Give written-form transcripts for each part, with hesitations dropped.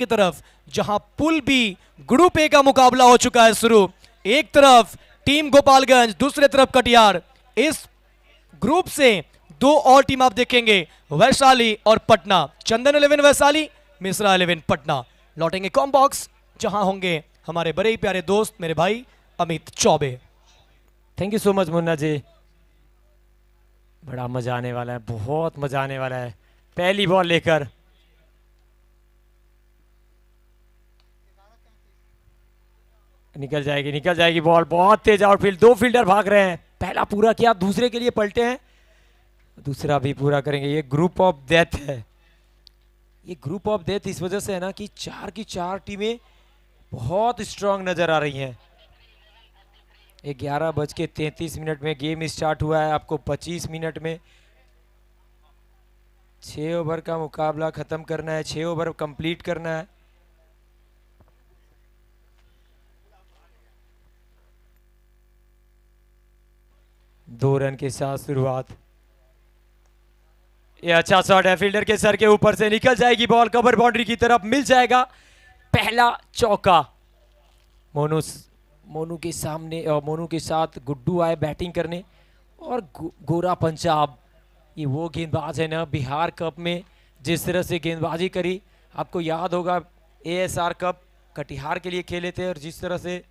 की तरफ, जहां पुल बी ग्रुप ए का मुकाबला हो चुका है शुरू। एक तरफ टीम गोपालगंज, दूसरे तरफ कटिहार। इस ग्रुप से दो और टीम आप देखेंगे, वैशाली और पटना। चंदन 11 वैशाली, मिश्रा 11 पटना। लौटेंगे कॉम बॉक्स, जहां होंगे हमारे बड़े ही प्यारे दोस्त, मेरे भाई Amit Choubey. Thank you so much Munna ji. बड़ा मजा आने वाला है, बहुत मजा आने वाला है। पहली बॉल लेकर निकल जाएगी बॉल। बहुत तेज आउटफील्ड, दो फील्डर भाग रहे हैं। पहला पूरा किया, दूसरे के लिए पलटे हैं, दूसरा भी पूरा करेंगे। ये ग्रुप ऑफ डेथ है। ये ग्रुप ऑफ डेथ इस वजह से है ना कि चार की चार टीमें बहुत स्ट्रांग नजर आ रही हैं। 11:33 में गेम स्टार्ट हुआ है। आपको 25 मिनट में 6 ओवर का मुकाबला खत्म करना है, 6 ओवर कंप्लीट करना है। दो रन के साथ शुरुआत। ये अच्छा शॉट है, फील्डर के सर के ऊपर से निकल जाएगी बॉल, कवर बाउंड्री की तरफ, मिल जाएगा पहला चौका। मोनू के सामने और मोनू के साथ गुड्डू आए बैटिंग करने। और गोरा पंजाब, ये वो गेंदबाज है ना बिहार कप में जिस तरह से गेंदबाजी करी। आपको याद होगा एएसआर कप कटिहार के लिए खेले थे, और जिस तरह से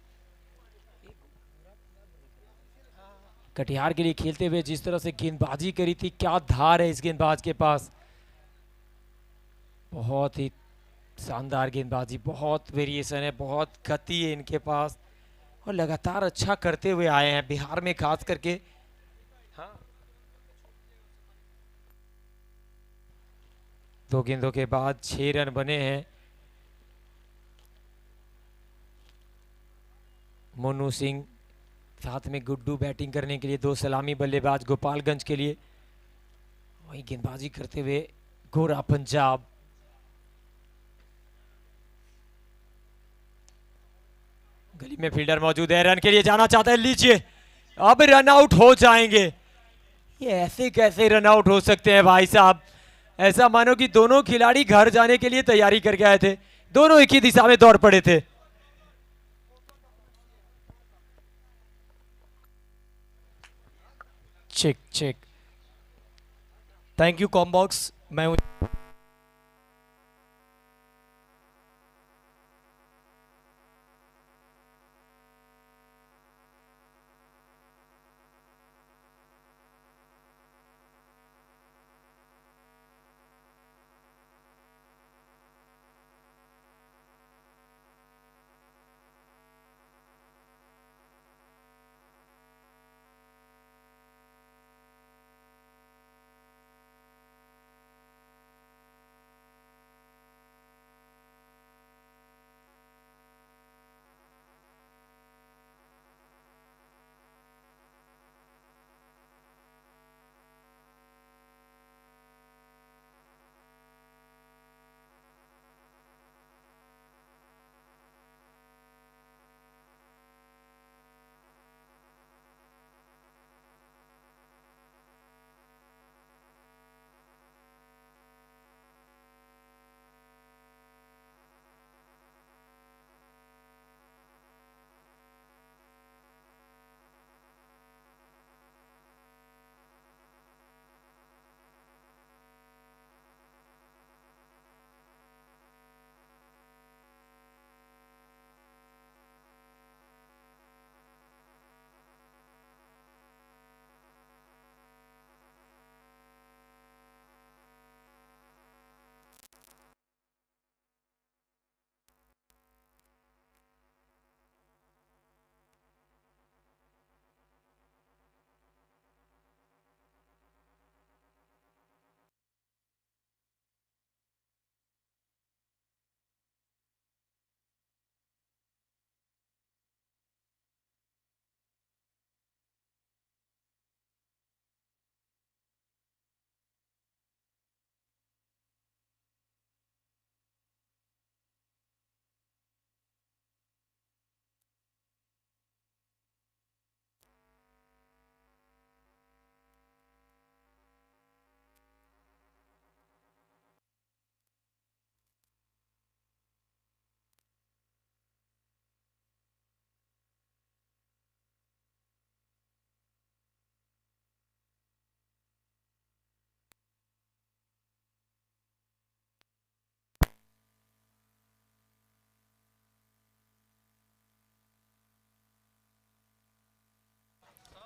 कटिहार के लिए खेलते हुए जिस तरह से गेंदबाजी करी थी, क्या धार है इस गेंदबाज के पास। बहुत ही शानदार गेंदबाजी, बहुत वेरिएशन है, बहुत गति है इनके पास, और लगातार अच्छा करते हुए आए हैं बिहार में खास करके। हाँ, दो गेंदों के बाद 6 रन बने हैं। मोनू सिंह साथ में गुड्डू बैटिंग करने के लिए, दो सलामी बल्लेबाज गोपालगंज के लिए। वही गेंदबाजी करते हुए गोरा पंजाब। गली में फील्डर मौजूद है, रन के लिए जाना चाहता है, लीजिए अब रन आउट हो जाएंगे। ये ऐसे कैसे रन आउट हो सकते हैं भाई साहब। ऐसा मानो कि दोनों खिलाड़ी घर जाने के लिए तैयारी करके आए थे, दोनों एक ही दिशा में दौड़ पड़े थे। Check check. Thank you comm box. मैं हूं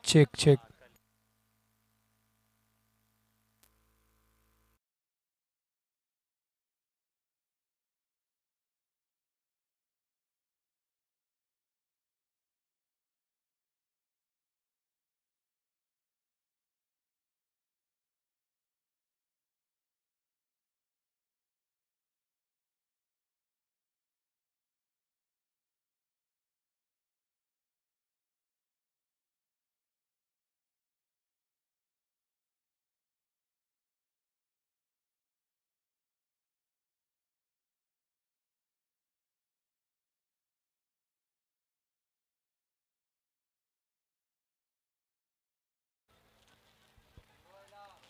चेक चेक।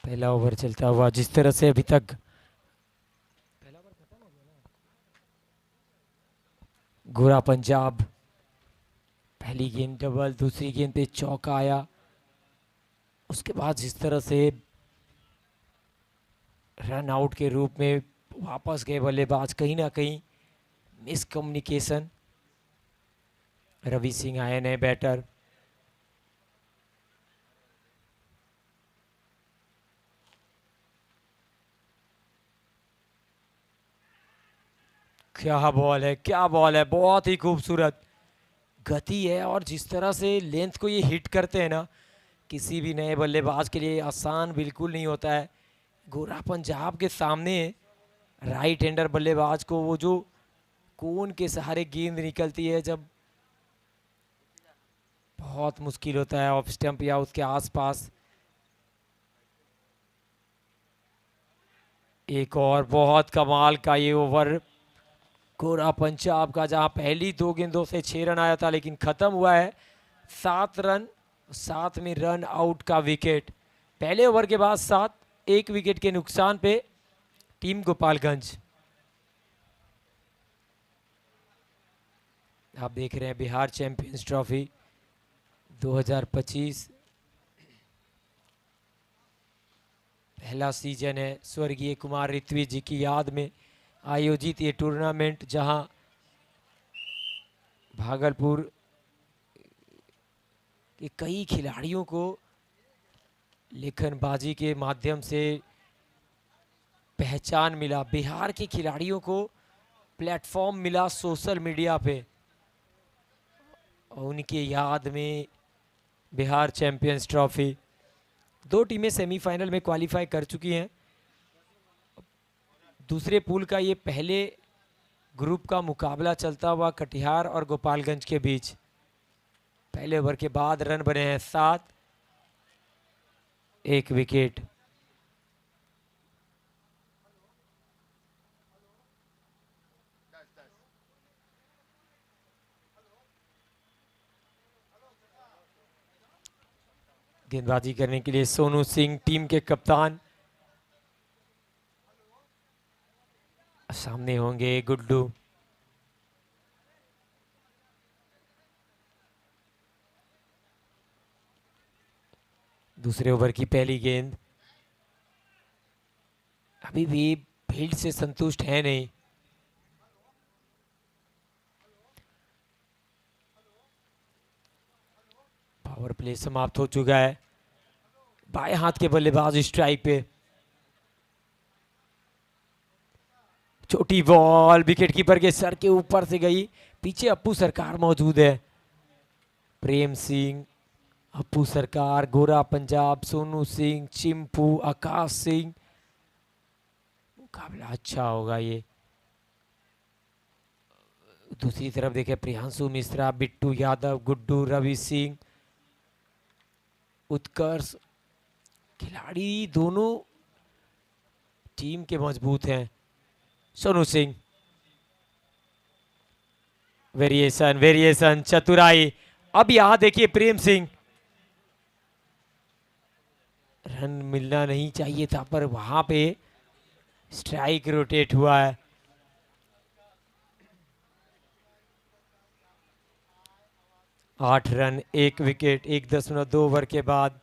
पहला ओवर चलता हुआ जिस तरह से अभी तक गोरा पंजाब पहली गेंद डबल, दूसरी गेंद पे चौका आया, उसके बाद जिस तरह से रन आउट के रूप में वापस गए बल्लेबाज, कहीं ना कहीं मिसकम्युनिकेशन। रवि सिंह आए नए बैटर। क्या बॉल है, क्या बॉल है, बहुत ही खूबसूरत गति है। और जिस तरह से लेंथ को ये हिट करते हैं ना, किसी भी नए बल्लेबाज के लिए आसान बिल्कुल नहीं होता है। गोरा पंजाब के सामने राइट हैंडर बल्लेबाज को वो जो कोन के सहारे गेंद निकलती है, जब बहुत मुश्किल होता है ऑफ स्टंप या उसके आसपास। एक और बहुत कमाल का ये ओवर गोरा पंजाब का, जहां पहली 2 गेंदों से 6 रन आया था, लेकिन खत्म हुआ है 7 रन, साथ में रन आउट का विकेट। पहले ओवर के बाद 7, 1 विकेट के नुकसान पे टीम गोपालगंज। आप देख रहे हैं बिहार चैंपियंस ट्रॉफी 2025 पहला सीजन है। स्वर्गीय कुमार ऋत्विज जी की याद में आयोजित ये टूर्नामेंट, जहां भागलपुर के कई खिलाड़ियों को लेखनबाजी के माध्यम से पहचान मिला, बिहार के खिलाड़ियों को प्लेटफॉर्म मिला सोशल मीडिया पे, और उनके याद में बिहार चैंपियंस ट्रॉफी। 2 टीमें सेमीफाइनल में क्वालिफाई कर चुकी हैं। दूसरे पूल का ये पहले ग्रुप का मुकाबला चलता हुआ कटिहार और गोपालगंज के बीच। पहले ओवर के बाद रन बने हैं 7, 1 विकेट। गेंदबाजी करने के लिए सोनू सिंह टीम के कप्तान, सामने होंगे गुड्डू। दूसरे ओवर की पहली गेंद, अभी भी फील्ड से संतुष्ट है नहीं। पावर प्ले समाप्त हो चुका है। बाएं हाथ के बल्लेबाज स्ट्राइक पे, छोटी बॉल विकेट कीपर के सर के ऊपर से गई। पीछे अप्पू सरकार मौजूद है। प्रेम सिंह, अप्पू सरकार, गोरा पंजाब, सोनू सिंह, चिंपू, आकाश सिंह। मुकाबला अच्छा होगा ये। दूसरी तरफ देखें, प्रियांशु मिश्रा, बिट्टू यादव, गुड्डू, रवि सिंह, उत्कर्ष, खिलाड़ी दोनों टीम के मजबूत हैं। सोनू सिंह, वेरिएशन वेरिएशन, चतुराई। अब यहां देखिए प्रेम सिंह, रन मिलना नहीं चाहिए था, पर वहां पे स्ट्राइक रोटेट हुआ है। आठ रन, 1 विकेट, 1.2 ओवर के बाद।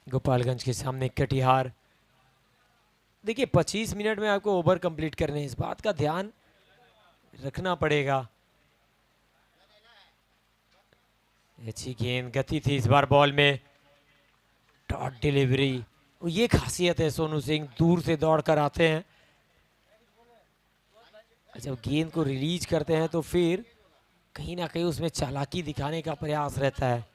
गोपालगंज के सामने कटिहार। देखिए 25 मिनट में आपको ओवर कंप्लीट करने हैं, इस बात का ध्यान रखना पड़ेगा। अच्छी गेंद, गति थी इस बार बॉल में, डॉट डिलीवरी। ये खासियत है सोनू सिंह, दूर से दौड़ कर आते हैं, जब गेंद को रिलीज करते हैं तो फिर कहीं ना कहीं उसमें चालाकी दिखाने का प्रयास रहता है।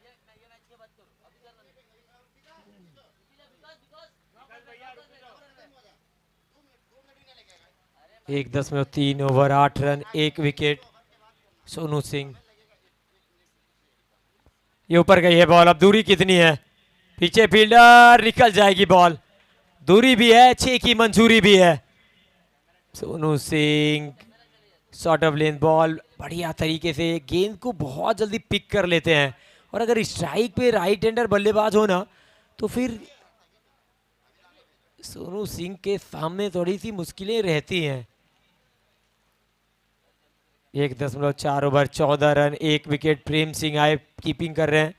एक 10.3 over 8 run 1 wicket Sonu Singh. ये ऊपर गई है बॉल, अब दूरी कितनी है, पीछे फील्डर, निकल जाएगी बॉल, दूरी भी है, 6 की मंजूरी भी है। Sonu Singh short of length ball, बढ़िया तरीके से गेंद को बहुत जल्दी पिक कर लेते हैं, और अगर स्ट्राइक पे राइट हैंडर बल्लेबाज हो ना तो फिर सोनू सिंह के सामने थोड़ी सी मुश्किलें रहती हैं। 1.4 over 14 run 1 wicket. Prem Singh आए, कीपिंग कर रहे हैं,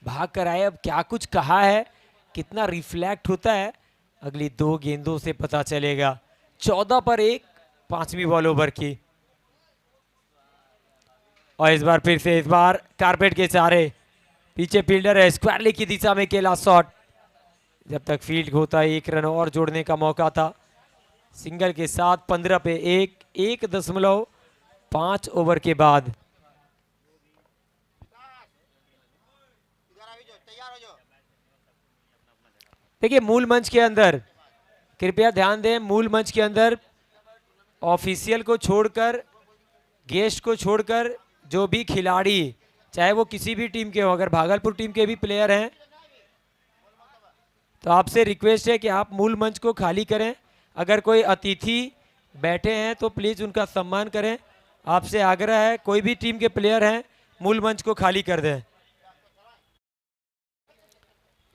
भाग कर आए। अब क्या कुछ कहा है, कितना रिफ्लेक्ट होता है, अगली 2 गेंदों से पता चलेगा। 14 पर 1, 5वीं बॉल ओवर की। और इस बार फिर से, इस बार कारपेट के चारे, पीछे फील्डर है, स्क्वायरली की दिशा में केला शॉट, जब तक फील्ड होता है 1 रन और जोड़ने का मौका था। सिंगल के साथ 15 पे 1, 1.5 ओवर के बाद। देखिए मूल मंच के अंदर, कृपया ध्यान दें, मूल मंच के अंदर ऑफिशियल को छोड़कर, गेस्ट को छोड़कर, जो भी खिलाड़ी, चाहे वो किसी भी टीम के हो, अगर भागलपुर टीम के भी प्लेयर हैं तो आपसे रिक्वेस्ट है कि आप मूल मंच को खाली करें। अगर कोई अतिथि बैठे हैं तो प्लीज उनका सम्मान करें। आपसे आग्रह है, कोई भी टीम के प्लेयर हैं मूल मंच को खाली कर दें।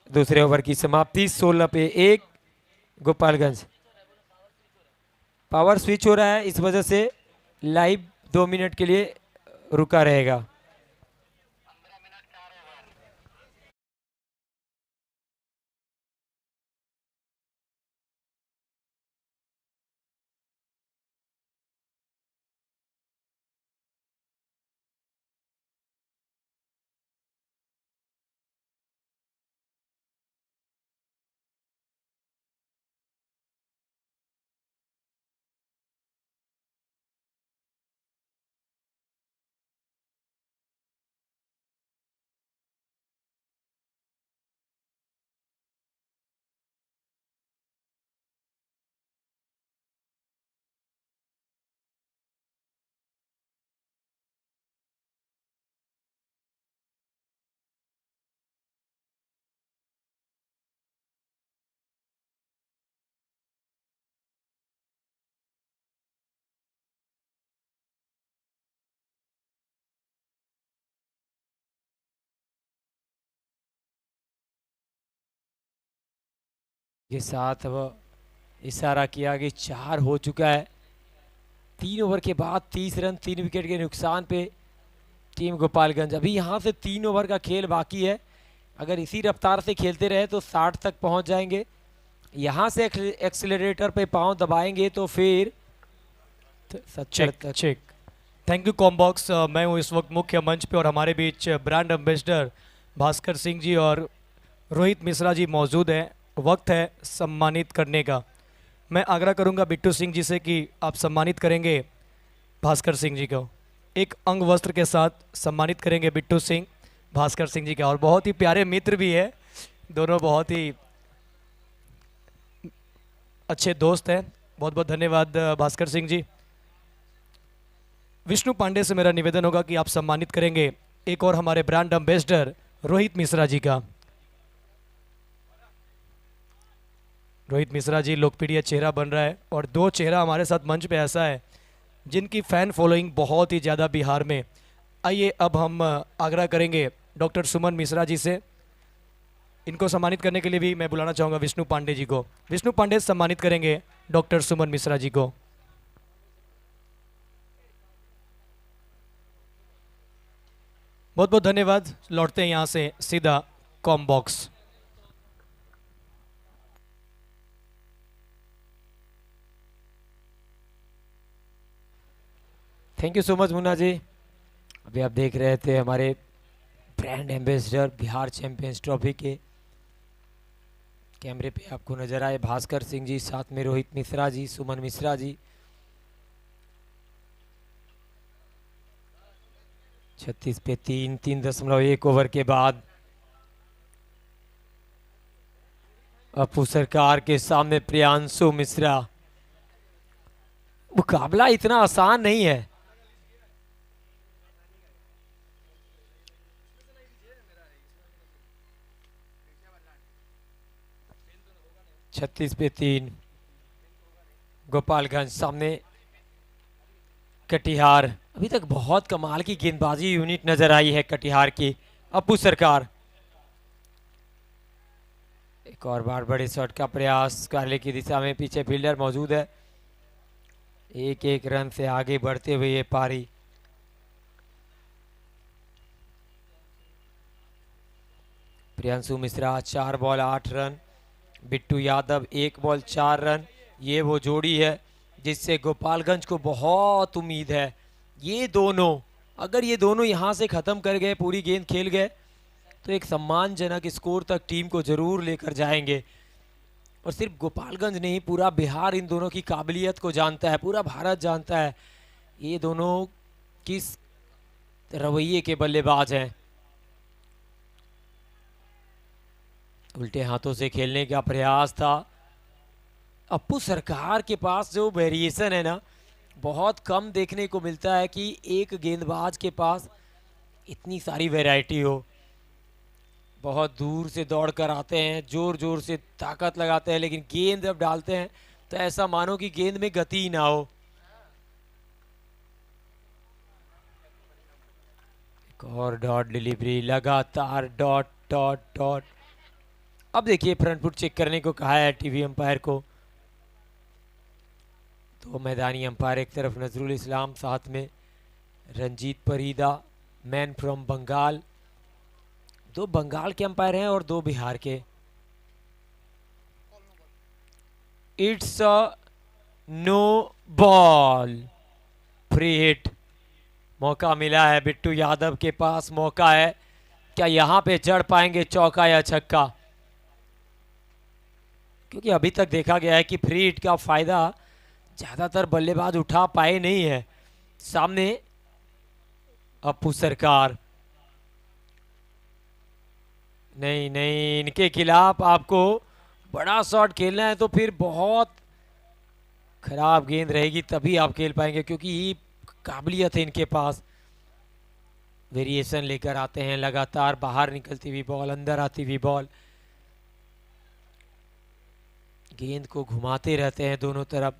दूसरे ओवर की समाप्ति, 16 पे 1 गोपालगंज। पावर स्विच हो रहा है, इस वजह से लाइव 2 मिनट के लिए रुका रहेगा। के साथ अब इशारा किया कि 4 हो चुका है। 3 ओवर के बाद 30 रन 3 विकेट के नुकसान पे टीम गोपालगंज। अभी यहाँ से 3 ओवर का खेल बाकी है, अगर इसी रफ्तार से खेलते रहे तो 60 तक पहुँच जाएंगे। यहाँ से एक्सीलरेटर पे पांव दबाएंगे तो फिर 70 तक। चेक। Thank you combox. मैं हूँ इस वक्त मुख्य मंच पे और हमारे बीच ब्रांड एम्बेसडर भास्कर सिंह जी और रोहित मिश्रा जी मौजूद हैं। वक्त है सम्मानित करने का। मैं आग्रह करूंगा बिट्टू सिंह जी से कि आप सम्मानित करेंगे भास्कर सिंह जी को, एक अंग वस्त्र के साथ सम्मानित करेंगे बिट्टू सिंह भास्कर सिंह जी का। और बहुत ही प्यारे मित्र भी है, दोनों बहुत ही अच्छे दोस्त हैं। बहुत बहुत धन्यवाद भास्कर सिंह जी। विष्णु पांडे से मेरा निवेदन होगा कि आप सम्मानित करेंगे एक और हमारे ब्रांड एम्बेसडर रोहित मिश्रा जी का। रोहित मिश्रा जी लोकप्रिय चेहरा बन रहा है, और 2 चेहरा हमारे साथ मंच पे ऐसा है जिनकी फ़ैन फॉलोइंग बहुत ही ज़्यादा बिहार में। आइए अब हम आग्रह करेंगे डॉक्टर सुमन मिश्रा जी से। इनको सम्मानित करने के लिए भी मैं बुलाना चाहूँगा विष्णु पांडे जी को। विष्णु पांडे सम्मानित करेंगे डॉक्टर सुमन मिश्रा जी को। बहुत बहुत धन्यवाद। लौटते हैं यहाँ से सीधा comm box. Thank you so much Munna ji. अभी आप देख रहे थे हमारे brand ambassador Bihar champions trophy के कैमरे पे आपको नजर आए भास्कर सिंह जी, साथ में रोहित मिश्रा जी, सुमन मिश्रा जी। 36 पे 3, 3.1 ओवर के बाद अपू सरकार के सामने प्रियांशु मिश्रा। मुकाबला इतना आसान नहीं है। छत्तीस पे 3 गोपालगंज सामने कटिहार। अभी तक बहुत कमाल की गेंदबाजी यूनिट नजर आई है कटिहार की। अपू सरकार एक और बार बड़े शॉट का प्रयास करने की दिशा में, पीछे फील्डर मौजूद है। एक एक रन से आगे बढ़ते हुए ये पारी। Priyanshu Mishra 4 ball 8 run, Bittu Yadav 1 ball 4 run. ये वो जोड़ी है जिससे गोपालगंज को बहुत उम्मीद है। ये दोनों, अगर ये दोनों यहां से खत्म कर गए, पूरी गेंद खेल गए, तो एक सम्मानजनक स्कोर तक टीम को जरूर लेकर जाएंगे। और सिर्फ गोपालगंज नहीं, पूरा बिहार इन दोनों की काबिलियत को जानता है, पूरा भारत जानता है ये दोनों किस रवैये के बल्लेबाज हैं। उल्टे हाथों से खेलने का प्रयास था। अपू सरकार के पास जो वेरिएशन है ना, बहुत कम देखने को मिलता है कि एक गेंदबाज के पास इतनी सारी वैरायटी हो। बहुत दूर से दौड़ कर आते हैं, जोर जोर से ताकत लगाते हैं, लेकिन गेंद जब डालते हैं तो ऐसा मानो कि गेंद में गति ही ना हो। एक और डॉट डिलीवरी, लगातार डॉट डॉट डॉट। अब देखिए फ्रंट फुट चेक करने को कहा है टीवी अंपायर को। तो मैदानी अंपायर एक तरफ नजरुल इस्लाम, साथ में रंजीत परीदा, मैन फ्रॉम बंगाल। 2 बंगाल के अंपायर हैं और 2 बिहार के। It's a no ball, free hit. मौका मिला है बिट्टू यादव के पास, मौका है। क्या यहां पे चढ़ पाएंगे चौका या छक्का? क्योंकि अभी तक देखा गया है कि फ्री हिट का फायदा ज्यादातर बल्लेबाज उठा पाए नहीं है। सामने अपू सरकार। नहीं नहीं, इनके खिलाफ आपको बड़ा शॉट खेलना है तो फिर बहुत खराब गेंद रहेगी, तभी आप खेल पाएंगे, क्योंकि ये काबिलियत है इनके पास। वेरिएशन लेकर आते हैं लगातार, बाहर निकलती हुई बॉल, अंदर आती हुई बॉल, गेंद को घुमाते रहते हैं दोनों तरफ।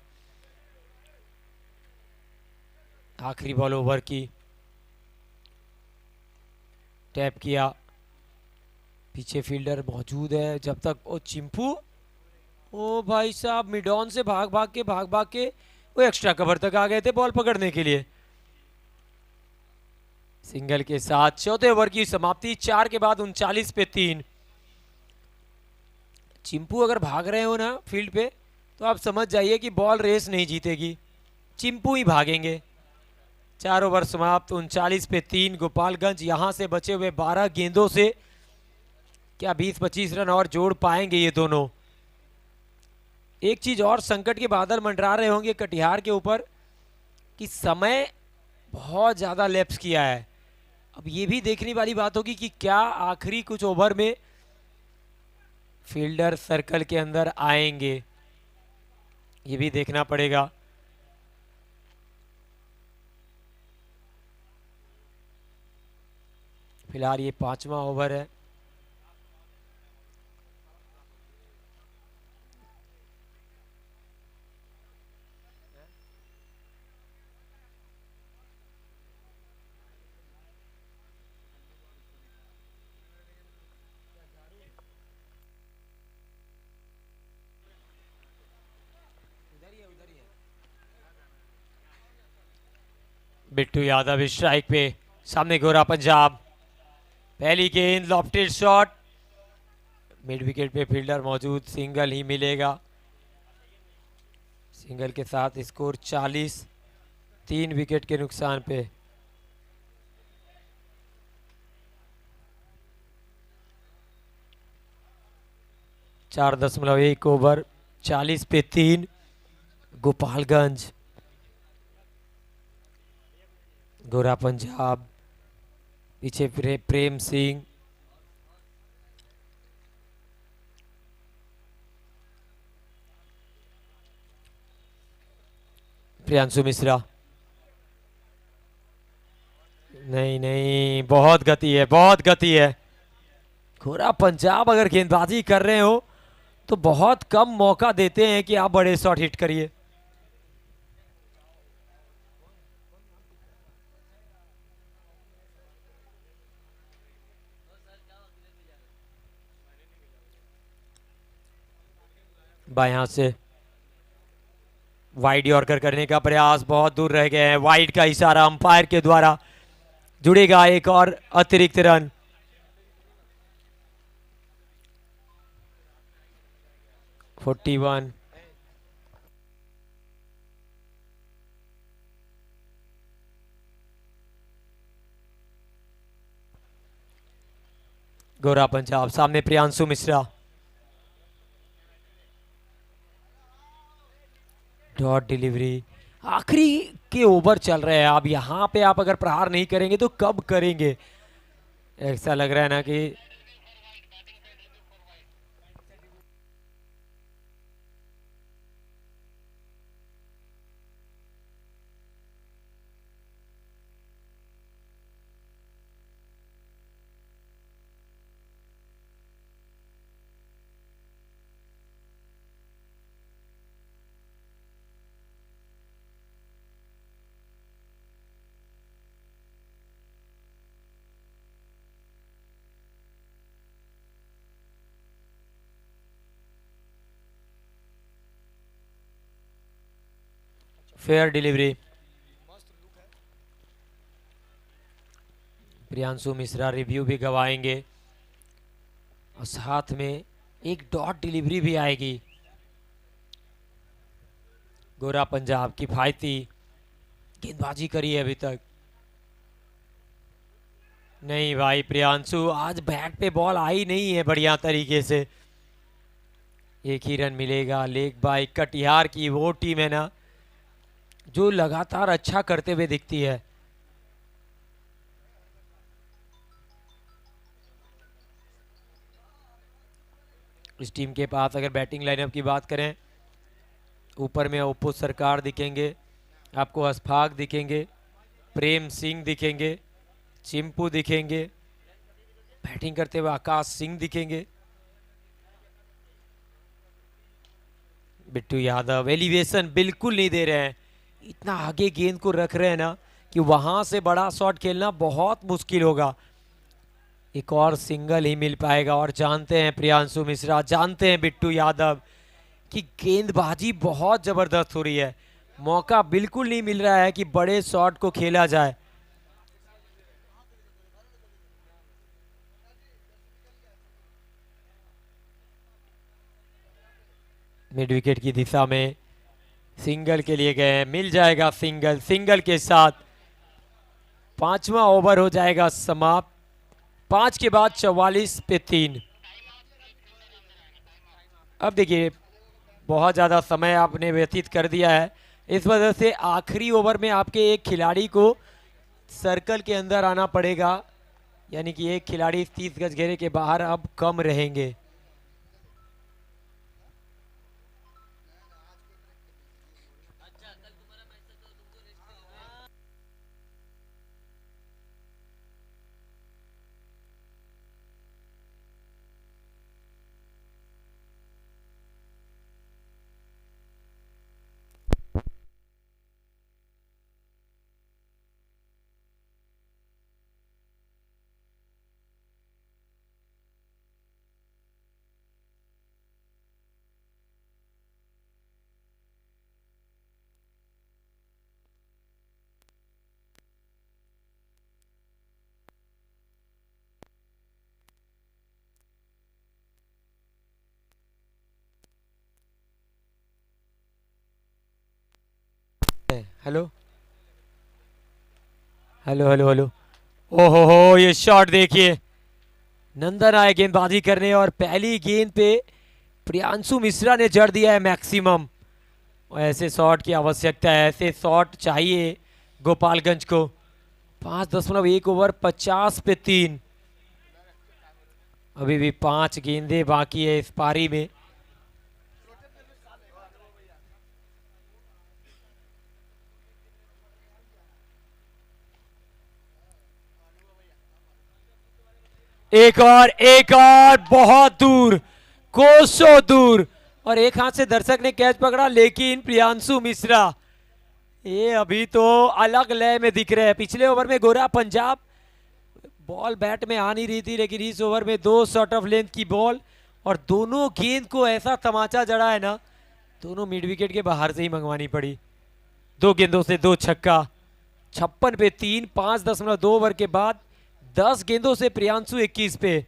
आखिरी बॉल ओवर की, टैप किया, पीछे फील्डर मौजूद है जब तक। ओ चिंपू, ओ भाई साहब, मिड ऑन से भाग भाग के वो एक्स्ट्रा कवर तक आ गए थे बॉल पकड़ने के लिए। सिंगल के साथ चौथे ओवर की समाप्ति। 4 के बाद 39 पे 3। चिंपू अगर भाग रहे हो ना फील्ड पे, तो आप समझ जाइए कि बॉल रेस नहीं जीतेगी, चिंपू ही भागेंगे। 4 ओवर समाप्त, 39 पे 3। गोपालगंज यहां से बचे हुए 12 गेंदों से क्या 20-25 रन और जोड़ पाएंगे ये दोनों? एक चीज और, संकट के बादल मंडरा रहे होंगे कटिहार के ऊपर कि समय बहुत ज्यादा लैप्स किया है। अब ये भी देखने वाली बात होगी कि क्या आखिरी कुछ ओवर में फील्डर सर्कल के अंदर आएंगे, ये भी देखना पड़ेगा। फिलहाल ये 5वां ओवर है। बिट्टू यादव स्ट्राइक पे, सामने गोरा पंजाब। पहली गेंद, लॉफ्टेड शॉट, मिड विकेट पे फील्डर मौजूद, सिंगल ही मिलेगा। सिंगल के साथ स्कोर 40। 3 विकेट के नुकसान पे। चार 4.1 ओवर, 40 पे 3 गोपालगंज। गोरा पंजाब पीछे प्रेम सिंह, प्रियांशु मिश्रा। नहीं नहीं, बहुत गति है, बहुत गति है। गोरा पंजाब अगर गेंदबाजी कर रहे हो तो बहुत कम मौका देते हैं कि आप बड़े शॉट हिट करिए। बाएं हाथ से वाइड यॉर्कर करने का प्रयास, बहुत दूर रह गए हैं। वाइड का इशारा अंपायर के द्वारा, जुड़ेगा एक और अतिरिक्त रन। Forty one. गोरा पंजाब सामने प्रियांशु मिश्रा। डॉट डिलीवरी, आखिरी के ओवर चल रहे हैं। अब यहां पे आप अगर प्रहार नहीं करेंगे तो कब करेंगे? ऐसा लग रहा है ना कि fair delivery. Priyanshu Mishra review भी गवाएंगे और साथ में एक डॉट डिलीवरी भी आएगी। गोरा पंजाब किफायती गेंदबाजी करी है अभी तक। नहीं भाई, प्रियांशु आज बैट पे बॉल आई नहीं है बढ़िया तरीके से। एक ही रन मिलेगा। लेग बाय कटिहार की वो टीम है ना जो लगातार अच्छा करते हुए दिखती है। इस टीम के पास अगर बैटिंग लाइनअप की बात करें, ऊपर में ओप्पो सरकार दिखेंगे, आपको अशफाक दिखेंगे, प्रेम सिंह दिखेंगे, चिंपू दिखेंगे, बैटिंग करते हुए आकाश सिंह दिखेंगे, बिट्टू यादव। एलिवेशन बिल्कुल नहीं दे रहे हैं, इतना आगे गेंद को रख रहे हैं ना कि वहां से बड़ा शॉट खेलना बहुत मुश्किल होगा। एक और सिंगल ही मिल पाएगा। और जानते हैं प्रियांशु मिश्रा, जानते हैं बिट्टू यादव कि गेंदबाजी बहुत जबरदस्त हो रही है। मौका बिल्कुल नहीं मिल रहा है कि बड़े शॉट को खेला जाए। मिड विकेट की दिशा में सिंगल के लिए गए, मिल जाएगा सिंगल। सिंगल के साथ 5वां ओवर हो जाएगा समाप्त। 5 के बाद 44 पे 3। अब देखिए, बहुत ज़्यादा समय आपने व्यतीत कर दिया है, इस वजह से आखिरी ओवर में आपके एक खिलाड़ी को सर्कल के अंदर आना पड़ेगा, यानी कि एक खिलाड़ी 30 गज घेरे के बाहर अब कम रहेंगे। Hello, hello hello hello. ओहो हो, ये शॉट देखिए, नंदन आए गेंदबाजी करने और पहली गेंद पे प्रियांशु मिश्रा ने जड़ दिया है मैक्सिमम। और ऐसे शॉट की आवश्यकता है, ऐसे शॉट चाहिए गोपालगंज को। 5.1 ओवर 50 पे 3। अभी भी 5 गेंदें बाकी है इस पारी में। एक और बहुत दूर, कोसों दूर। और एक हाथ से दर्शक ने कैच पकड़ा, लेकिन प्रियांशु मिश्रा ये अभी तो अलग लय में दिख रहे हैं। पिछले ओवर में गोरा पंजाब बॉल बैट में आ नहीं रही थी, लेकिन इस ओवर में 2 शॉट ऑफ लेंथ की बॉल और दोनों गेंद को ऐसा तमाचा जड़ा है ना, दोनों मिड विकेट के बाहर से ही मंगवानी पड़ी। 2 गेंदों से 2 छक्का, 56 पे 3। 5.2 ओवर के बाद 10 गेंदों से प्रियांशु 21 पे।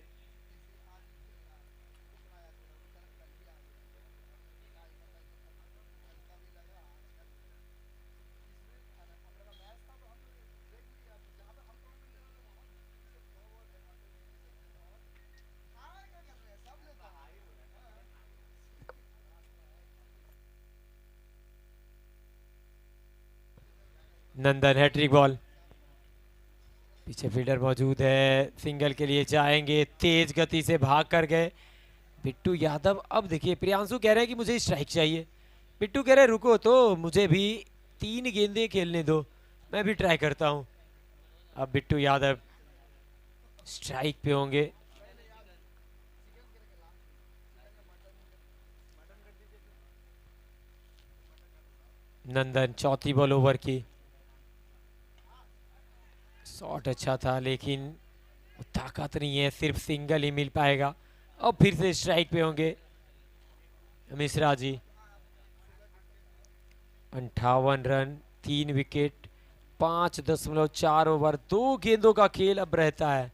नंदन हैट्रिक बॉल, पीछे फील्डर मौजूद है, सिंगल के लिए जाएंगे, तेज गति से भाग कर गए बिट्टू यादव। अब देखिए प्रियांशु कह रहे हैं कि मुझे स्ट्राइक चाहिए, बिट्टू कह रहे हैं रुको तो मुझे भी 3 गेंदें खेलने दो, मैं भी ट्राई करता हूं। अब बिट्टू यादव स्ट्राइक पे होंगे। नंदन चौथी बॉल ओवर की, शॉट अच्छा था लेकिन ताकत नहीं है, सिर्फ सिंगल ही मिल पाएगा। अब फिर से स्ट्राइक पे होंगे Mishra ji. 58 run, 3 wicket, 5.4 over, 2 गेंदों का खेल अब रहता है।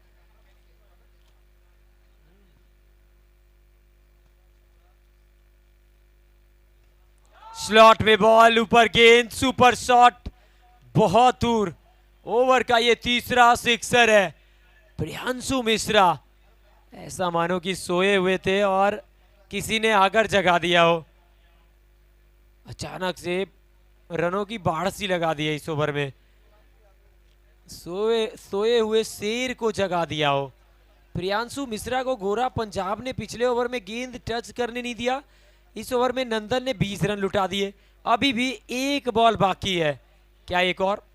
स्लॉट में बॉल, ऊपर गेंद, सुपर शॉट, बहुत दूर। ओवर का ये तीसरा सिक्सर है। प्रियांशु मिश्रा ऐसा मानो कि सोए हुए थे और किसी ने आकर जगा दिया हो। अचानक से रनों की बाढ़ सी लगा दी है इस ओवर में, सोए हुए शेर को जगा दिया हो। प्रियांशु मिश्रा को गोरा पंजाब ने पिछले ओवर में गेंद टच करने नहीं दिया, इस ओवर में नंदन ने 20 रन लुटा दिए। अभी भी एक बॉल बाकी है, क्या एक और?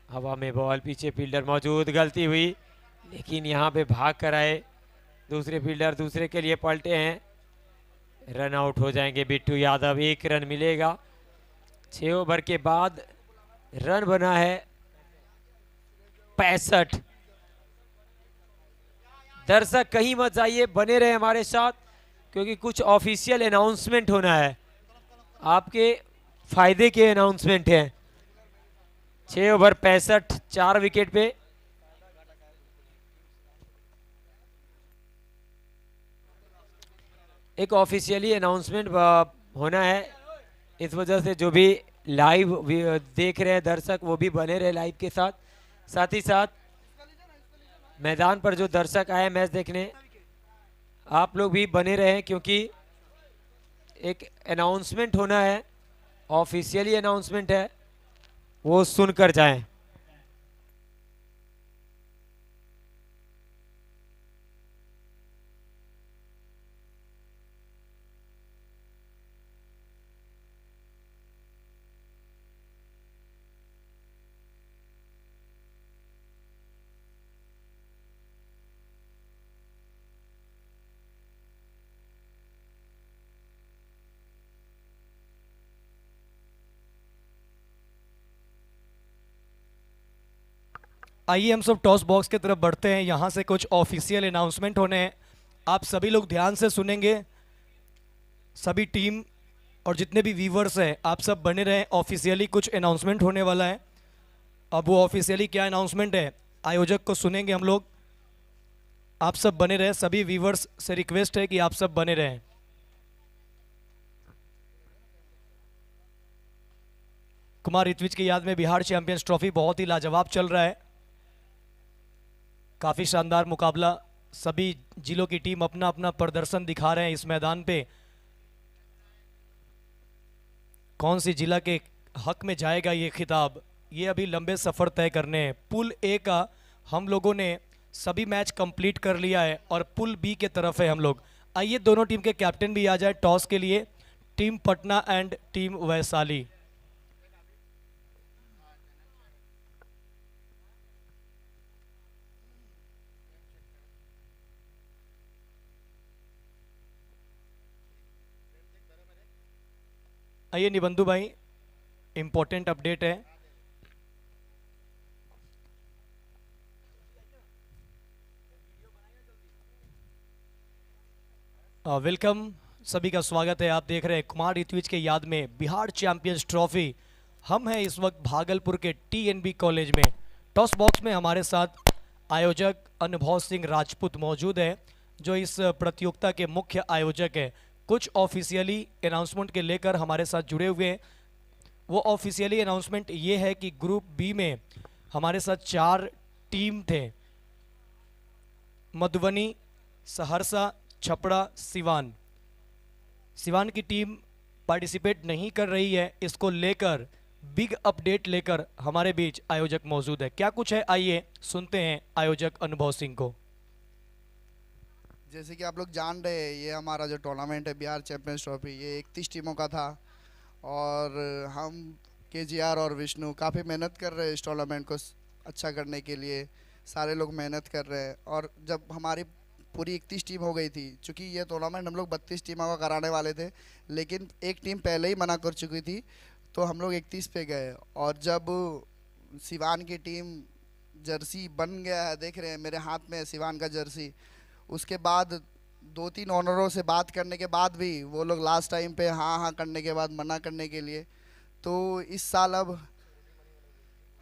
हवा में बॉल, पीछे फील्डर मौजूद, गलती हुई लेकिन यहाँ पे भाग कर आए दूसरे फील्डर, दूसरे के लिए पलटे हैं, रन आउट हो जाएंगे बिट्टू यादव। 1 रन मिलेगा। 6 ओवर के बाद रन बना है 65। दर्शक कहीं मत जाइए, बने रहे हमारे साथ क्योंकि कुछ ऑफिशियल अनाउंसमेंट होना है, आपके फायदे के अनाउंसमेंट हैं। 6 ओवर 65, 4 विकेट पे एक ऑफिशियली अनाउंसमेंट होना है, इस वजह से जो भी लाइव देख रहे हैं दर्शक वो भी बने रहे लाइव के साथ। साथ ही साथ मैदान पर जो दर्शक आए मैच देखने, आप लोग भी बने रहें क्योंकि एक अनाउंसमेंट होना है, ऑफिशियली अनाउंसमेंट है, वो सुनकर जाएं। आइए हम सब टॉस बॉक्स की तरफ बढ़ते हैं। यहाँ से कुछ ऑफिशियल अनाउंसमेंट होने हैं, आप सभी लोग ध्यान से सुनेंगे। सभी टीम और जितने भी व्यूवर्स हैं आप सब बने रहें, ऑफिशियली कुछ अनाउंसमेंट होने वाला है। अब वो ऑफिशियली क्या अनाउंसमेंट है आयोजक को सुनेंगे हम लोग। आप सब बने रहें, सभी व्यूवर्स से रिक्वेस्ट है कि आप सब बने रहें। कुमार ऋत्विज की याद में बिहार चैंपियंस ट्रॉफी बहुत ही लाजवाब चल रहा है। काफी शानदार मुकाबला, सभी जिलों की टीम अपना अपना प्रदर्शन दिखा रहे हैं इस मैदान पे। कौन सी जिला के हक में जाएगा ये खिताब, ये अभी लंबे सफर तय करने हैं। पुल ए का हम लोगों ने सभी मैच कंप्लीट कर लिया है और पुल बी के तरफ है हम लोग। आइए दोनों टीम के कैप्टन भी आ जाए टॉस के लिए, team Patna and team Vaishali. आइए निबंधु भाई, इंपॉर्टेंट अपडेट है। वेलकम, सभी का स्वागत है। आप देख रहे हैं कुमार ऋत्विज के याद में बिहार चैंपियंस ट्रॉफी। हम हैं इस वक्त भागलपुर के टीएनबी कॉलेज में। टॉस बॉक्स में हमारे साथ आयोजक अनुभव सिंह राजपूत मौजूद है, जो इस प्रतियोगिता के मुख्य आयोजक हैं। कुछ ऑफिशियली अनाउंसमेंट के लेकर हमारे साथ जुड़े हुए हैं। वो ऑफिशियली अनाउंसमेंट ये है कि ग्रुप बी में हमारे साथ 4 टीम थे, मधुबनी, सहरसा, छपरा, सिवान। सिवान की टीम पार्टिसिपेट नहीं कर रही है, इसको लेकर बिग अपडेट लेकर हमारे बीच आयोजक मौजूद है। क्या कुछ है, आइए सुनते हैं आयोजक अनुभव सिंह को। जैसे कि आप लोग जान रहे हैं, ये हमारा जो टूर्नामेंट है बिहार चैंपियंस ट्रॉफी, ये 31 टीमों का था और हम केजीआर और विष्णु काफ़ी मेहनत कर रहे हैं इस टूर्नामेंट को अच्छा करने के लिए। सारे लोग मेहनत कर रहे हैं और जब हमारी पूरी 31 टीम हो गई थी, चूँकि ये टूर्नामेंट हम लोग 32 टीमों का कराने वाले थे, लेकिन एक टीम पहले ही मना कर चुकी थी, तो हम लोग 31 पे गए। और जब सिवान की टीम जर्सी बन गया है, देख रहे हैं मेरे हाथ में सिवान का जर्सी, उसके बाद 2-3 ऑनरों से बात करने के बाद भी वो लोग लास्ट टाइम पे हाँ हाँ करने के बाद मना करने के लिए, तो इस साल अब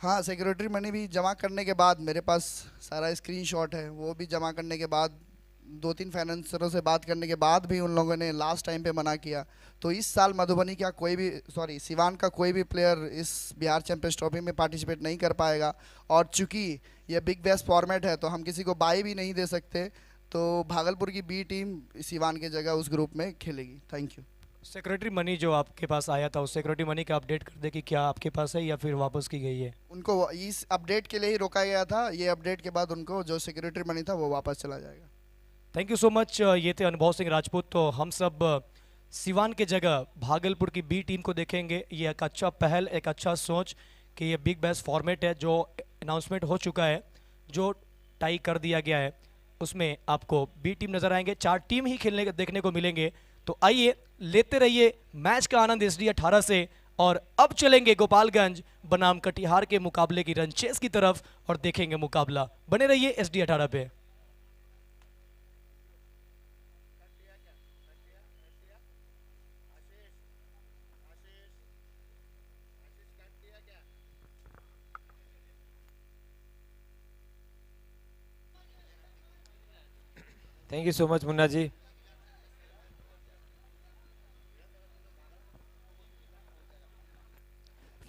हाँ सिक्योरिटी मनी भी जमा करने के बाद मेरे पास सारा स्क्रीनशॉट है, वो भी जमा करने के बाद 2-3 फाइनेंसरों से बात करने के बाद भी उन लोगों ने लास्ट टाइम पे मना किया। तो इस साल मधुबनी का कोई भी सिवान का कोई भी प्लेयर इस बिहार चैंपियंस ट्रॉफी में पार्टिसिपेट नहीं कर पाएगा। और चूँकि यह बिग बैश फॉर्मेट है तो हम किसी को बाई भी नहीं दे सकते, तो भागलपुर की बी टीम सिवान की जगह उस ग्रुप में खेलेगी। Thank you. सेक्रेटरी मनी जो आपके पास आया था, उस सेक्रेटरी मनी का अपडेट कर दे कि क्या आपके पास है या फिर वापस की गई है। उनको इस अपडेट के लिए ही रोका गया था, ये अपडेट के बाद उनको जो सेक्रेटरी मनी था वो वापस चला जाएगा। Thank you so much. ये थे अनुभव सिंह राजपूत। तो हम सब सिवान के जगह भागलपुर की बी टीम को देखेंगे। ये एक अच्छा पहल, एक अच्छा सोच कि ये बिग बैश फॉर्मेट है जो अनाउंसमेंट हो चुका है, जो टाई कर दिया गया है, उसमें आपको बी टीम नजर आएंगे। 4 टीम ही खेलने देखने को मिलेंगे। तो आइए लेते रहिए मैच का आनंद SD 18 से। और अब चलेंगे गोपालगंज बनाम कटिहार के मुकाबले की रनचेस की तरफ और देखेंगे मुकाबला। बने रहिए SD 18 पे। Thank you so much Munna ji.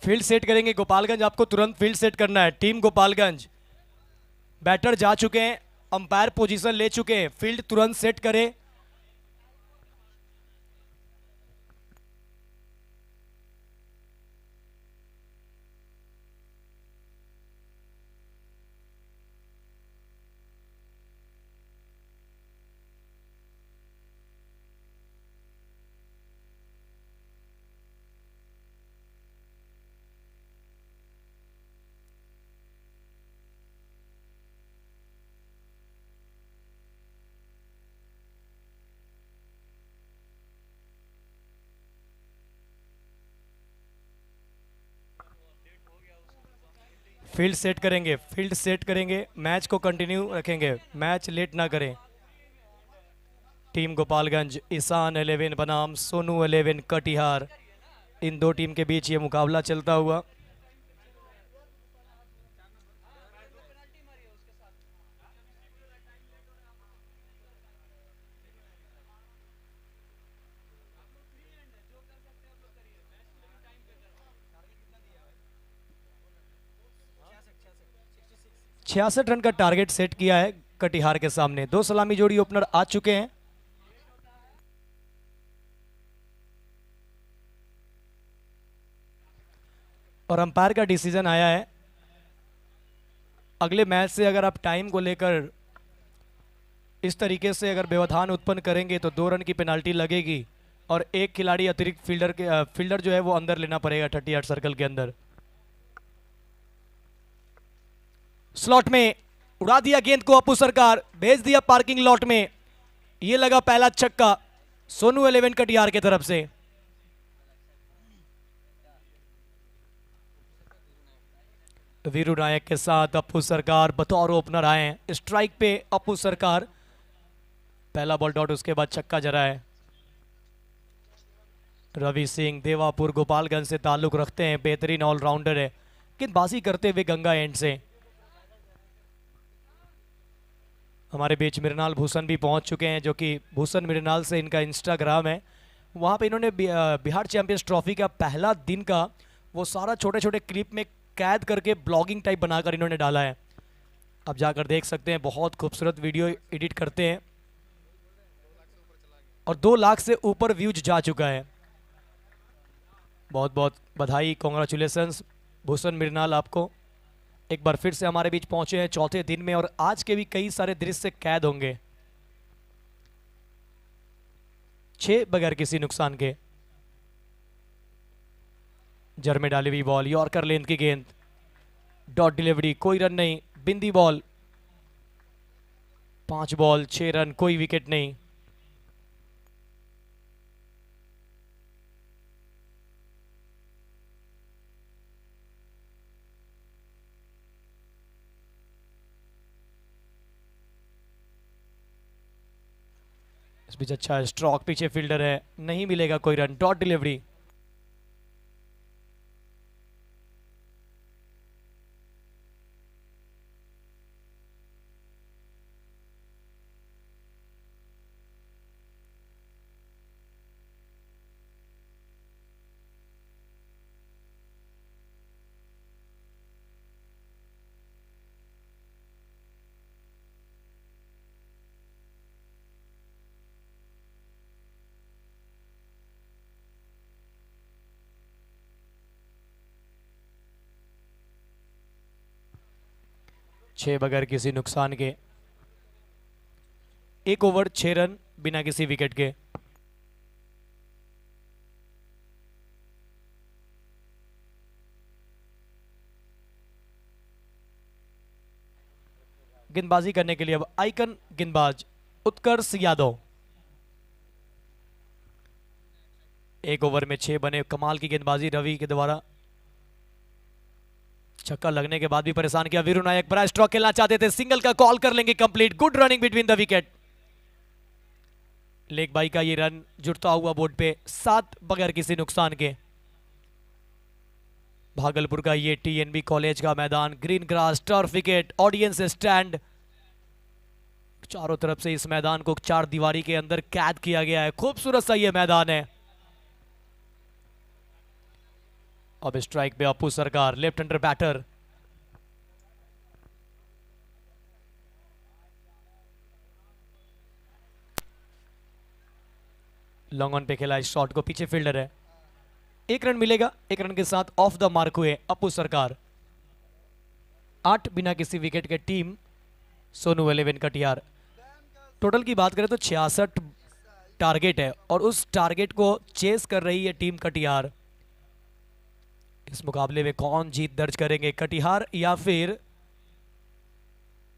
Field set करेंगे गोपालगंज, आपको तुरंत फील्ड सेट करना है। टीम गोपालगंज, बैटर जा चुके हैं, अंपायर पोजीशन ले चुके हैं, फील्ड तुरंत सेट करें। फील्ड सेट करेंगे, फील्ड सेट करेंगे, मैच को कंटिन्यू रखेंगे, मैच लेट ना करें। टीम गोपालगंज, ईशान 11 बनाम सोनू 11 कटिहार, इन 2 टीम के बीच ये मुकाबला चलता हुआ। 66 रन का टारगेट सेट किया है कटिहार के सामने। 2 सलामी जोड़ी ओपनर आ चुके हैं। और अंपायर का डिसीजन आया है, अगले मैच से अगर आप टाइम को लेकर इस तरीके से अगर व्यवधान उत्पन्न करेंगे तो 2 रन की पेनाल्टी लगेगी और एक खिलाड़ी अतिरिक्त फील्डर जो है वो अंदर लेना पड़ेगा 38 सर्कल के अंदर। स्लॉट में उड़ा दिया गेंद को अपू सरकार, भेज दिया पार्किंग लॉट में। ये लगा पहला छक्का सोनू 11 कटिहार की तरफ से। वीरू नायक के साथ अपू सरकार बतौर ओपनर आए हैं। स्ट्राइक पे अपू सरकार, पहला बॉल डॉट, उसके बाद छक्का जरा है। रवि सिंह देवापुर गोपालगंज से ताल्लुक रखते हैं, बेहतरीन ऑलराउंडर है, गेंदबाजी करते हुए गंगा एंड से। हमारे बीच मृणाल भूषण भी पहुंच चुके हैं, जो कि भूषण मृणाल से इनका इंस्टाग्राम है। वहां पे इन्होंने बिहार चैंपियंस ट्रॉफी का पहला दिन का वो सारा छोटे छोटे क्लिप में कैद करके ब्लॉगिंग टाइप बनाकर इन्होंने डाला है। आप जाकर देख सकते हैं, बहुत खूबसूरत वीडियो एडिट करते हैं और 2 लाख से ऊपर व्यूज जा चुका है। बहुत बहुत बधाई, कॉन्ग्रेचुलेसन्स भूषण मृणाल आपको। एक बार फिर से हमारे बीच पहुंचे हैं चौथे दिन में और आज के भी कई सारे दृश्य कैद होंगे। 6 बगैर किसी नुकसान के। जर में डाली हुई बॉल, यॉर्कर लेंथ की गेंद, डॉट डिलीवरी, कोई रन नहीं। बिंदी बॉल, 5 बॉल 6 रन, कोई विकेट नहीं। इस बीच अच्छा स्ट्रोक, पीछे फील्डर है, नहीं मिलेगा कोई रन। डॉट डिलीवरी, छह बगैर किसी नुकसान के। 1 ओवर 6 रन बिना किसी विकेट के। गेंदबाजी करने के लिए अब आइकन गेंदबाज उत्कर्ष यादव। 1 ओवर में 6 बने, कमाल की गेंदबाजी रवि के द्वारा। छक्का लगने के बाद भी परेशान किया वीरू नायक। बड़ा स्ट्रोक खेलना चाहते थे, सिंगल का कॉल कर लेंगे complete. Good running between the wicket. Leg bye का ये रन जुड़ता हुआ बोर्ड पे, 7 बगैर किसी नुकसान के। भागलपुर का ये टीएनबी कॉलेज का मैदान, green grass, turf wicket, audience stand, चारों तरफ से इस मैदान को 4 दीवारी के अंदर कैद किया गया है। खूबसूरत सा ये मैदान है। अब स्ट्राइक पे Apu Sarkar, left hander batter. Long on पे खेला इस शॉट को, पीछे फील्डर है। 1 रन मिलेगा। 1 रन के साथ ऑफ द मार्क हुए अपू सरकार। 8 बिना किसी विकेट के टीम सोनू 11 कटिहार। टोटल की बात करें तो 66 टारगेट है और उस टारगेट को चेस कर रही है टीम कटिहार। इस मुकाबले में कौन जीत दर्ज करेंगे, कटिहार या फिर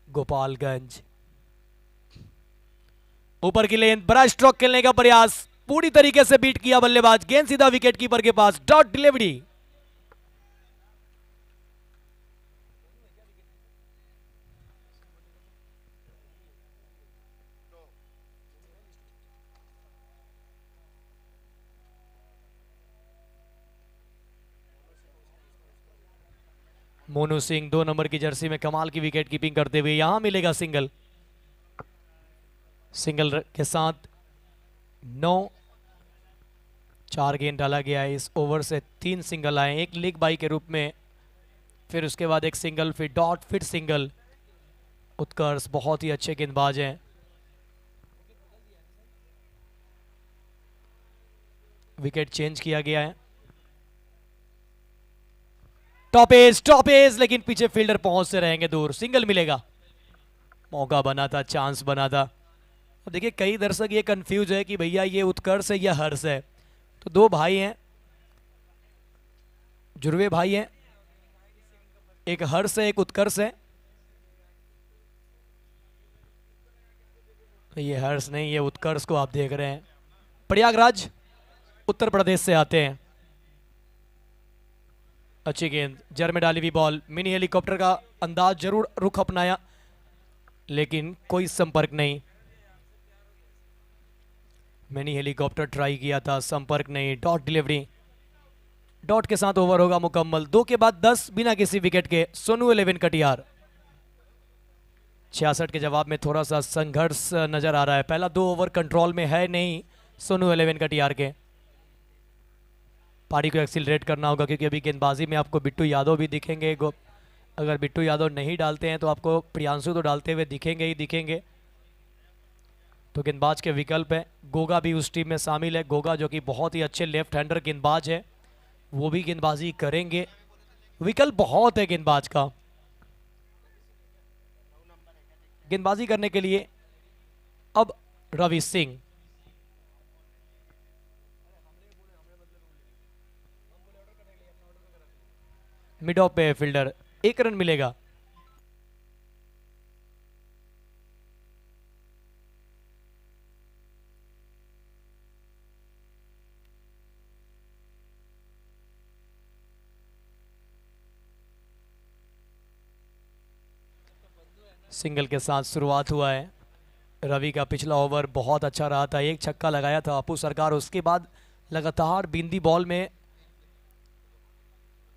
गोपालगंज? ऊपर की लेंथ, बड़ा स्ट्रोक खेलने का प्रयास, पूरी तरीके से बीट किया बल्लेबाज। गेंद सीधा विकेट कीपर के पास। Dot delivery. Monu Singh 2 number की जर्सी में कमाल की विकेट कीपिंग करते हुए, यहां मिलेगा सिंगल। सिंगल के साथ 9, 4 गेंद डाला गया है इस ओवर से। 3 सिंगल आए, एक लेग बाई के रूप में, फिर उसके बाद एक सिंगल, फिर डॉट, फिर सिंगल। उत्कर्ष बहुत ही अच्छे गेंदबाज हैं। विकेट चेंज किया गया है। टॉप एज लेकिन पीछे फील्डर पहुंचते रहेंगे दूर, सिंगल मिलेगा। मौका बना था, चांस बना था। अब देखिए कई दर्शक ये कंफ्यूज है कि भैया ये उत्कर्ष है या हर्ष है। तो दो भाई हैं, जुड़वे भाई हैं, एक हर्ष है एक उत्कर्ष है। ये हर्ष नहीं, ये उत्कर्ष को आप देख रहे हैं। प्रयागराज उत्तर प्रदेश से आते हैं। अच्छी गेंद, जर में डाली हुई बॉल, मिनी हेलीकॉप्टर का अंदाज जरूर रुख अपनाया लेकिन कोई संपर्क नहीं। मिनी हेलीकॉप्टर ट्राई किया था, संपर्क नहीं। डॉट डिलीवरी, डॉट के साथ ओवर होगा मुकम्मल। 2 के बाद 10 बिना किसी विकेट के। सोनू 11 कटियार। 66 के जवाब में थोड़ा सा संघर्ष नजर आ रहा है। पहला 2 ओवर कंट्रोल में है नहीं सोनू 11 कटियार के। पारी को एक्सीलरेट करना होगा क्योंकि अभी गेंदबाजी में आपको बिट्टू यादव भी दिखेंगे। अगर बिट्टू यादव नहीं डालते हैं तो आपको प्रियांशु तो डालते हुए दिखेंगे ही दिखेंगे। तो गेंदबाज के विकल्प है। गोगा भी उस टीम में शामिल है। गोगा जो कि बहुत ही अच्छे लेफ्ट हैंडर गेंदबाज है, वो भी गेंदबाजी करेंगे। विकल्प बहुत है गेंदबाज का। गेंदबाजी करने के लिए अब रवि सिंह। मिड ऑफ पे फील्डर, 1 रन मिलेगा। सिंगल के साथ शुरुआत हुआ है। रवि का पिछला ओवर बहुत अच्छा रहा था, 1 छक्का लगाया था अपू सरकार। उसके बाद लगातार बिंदी बॉल में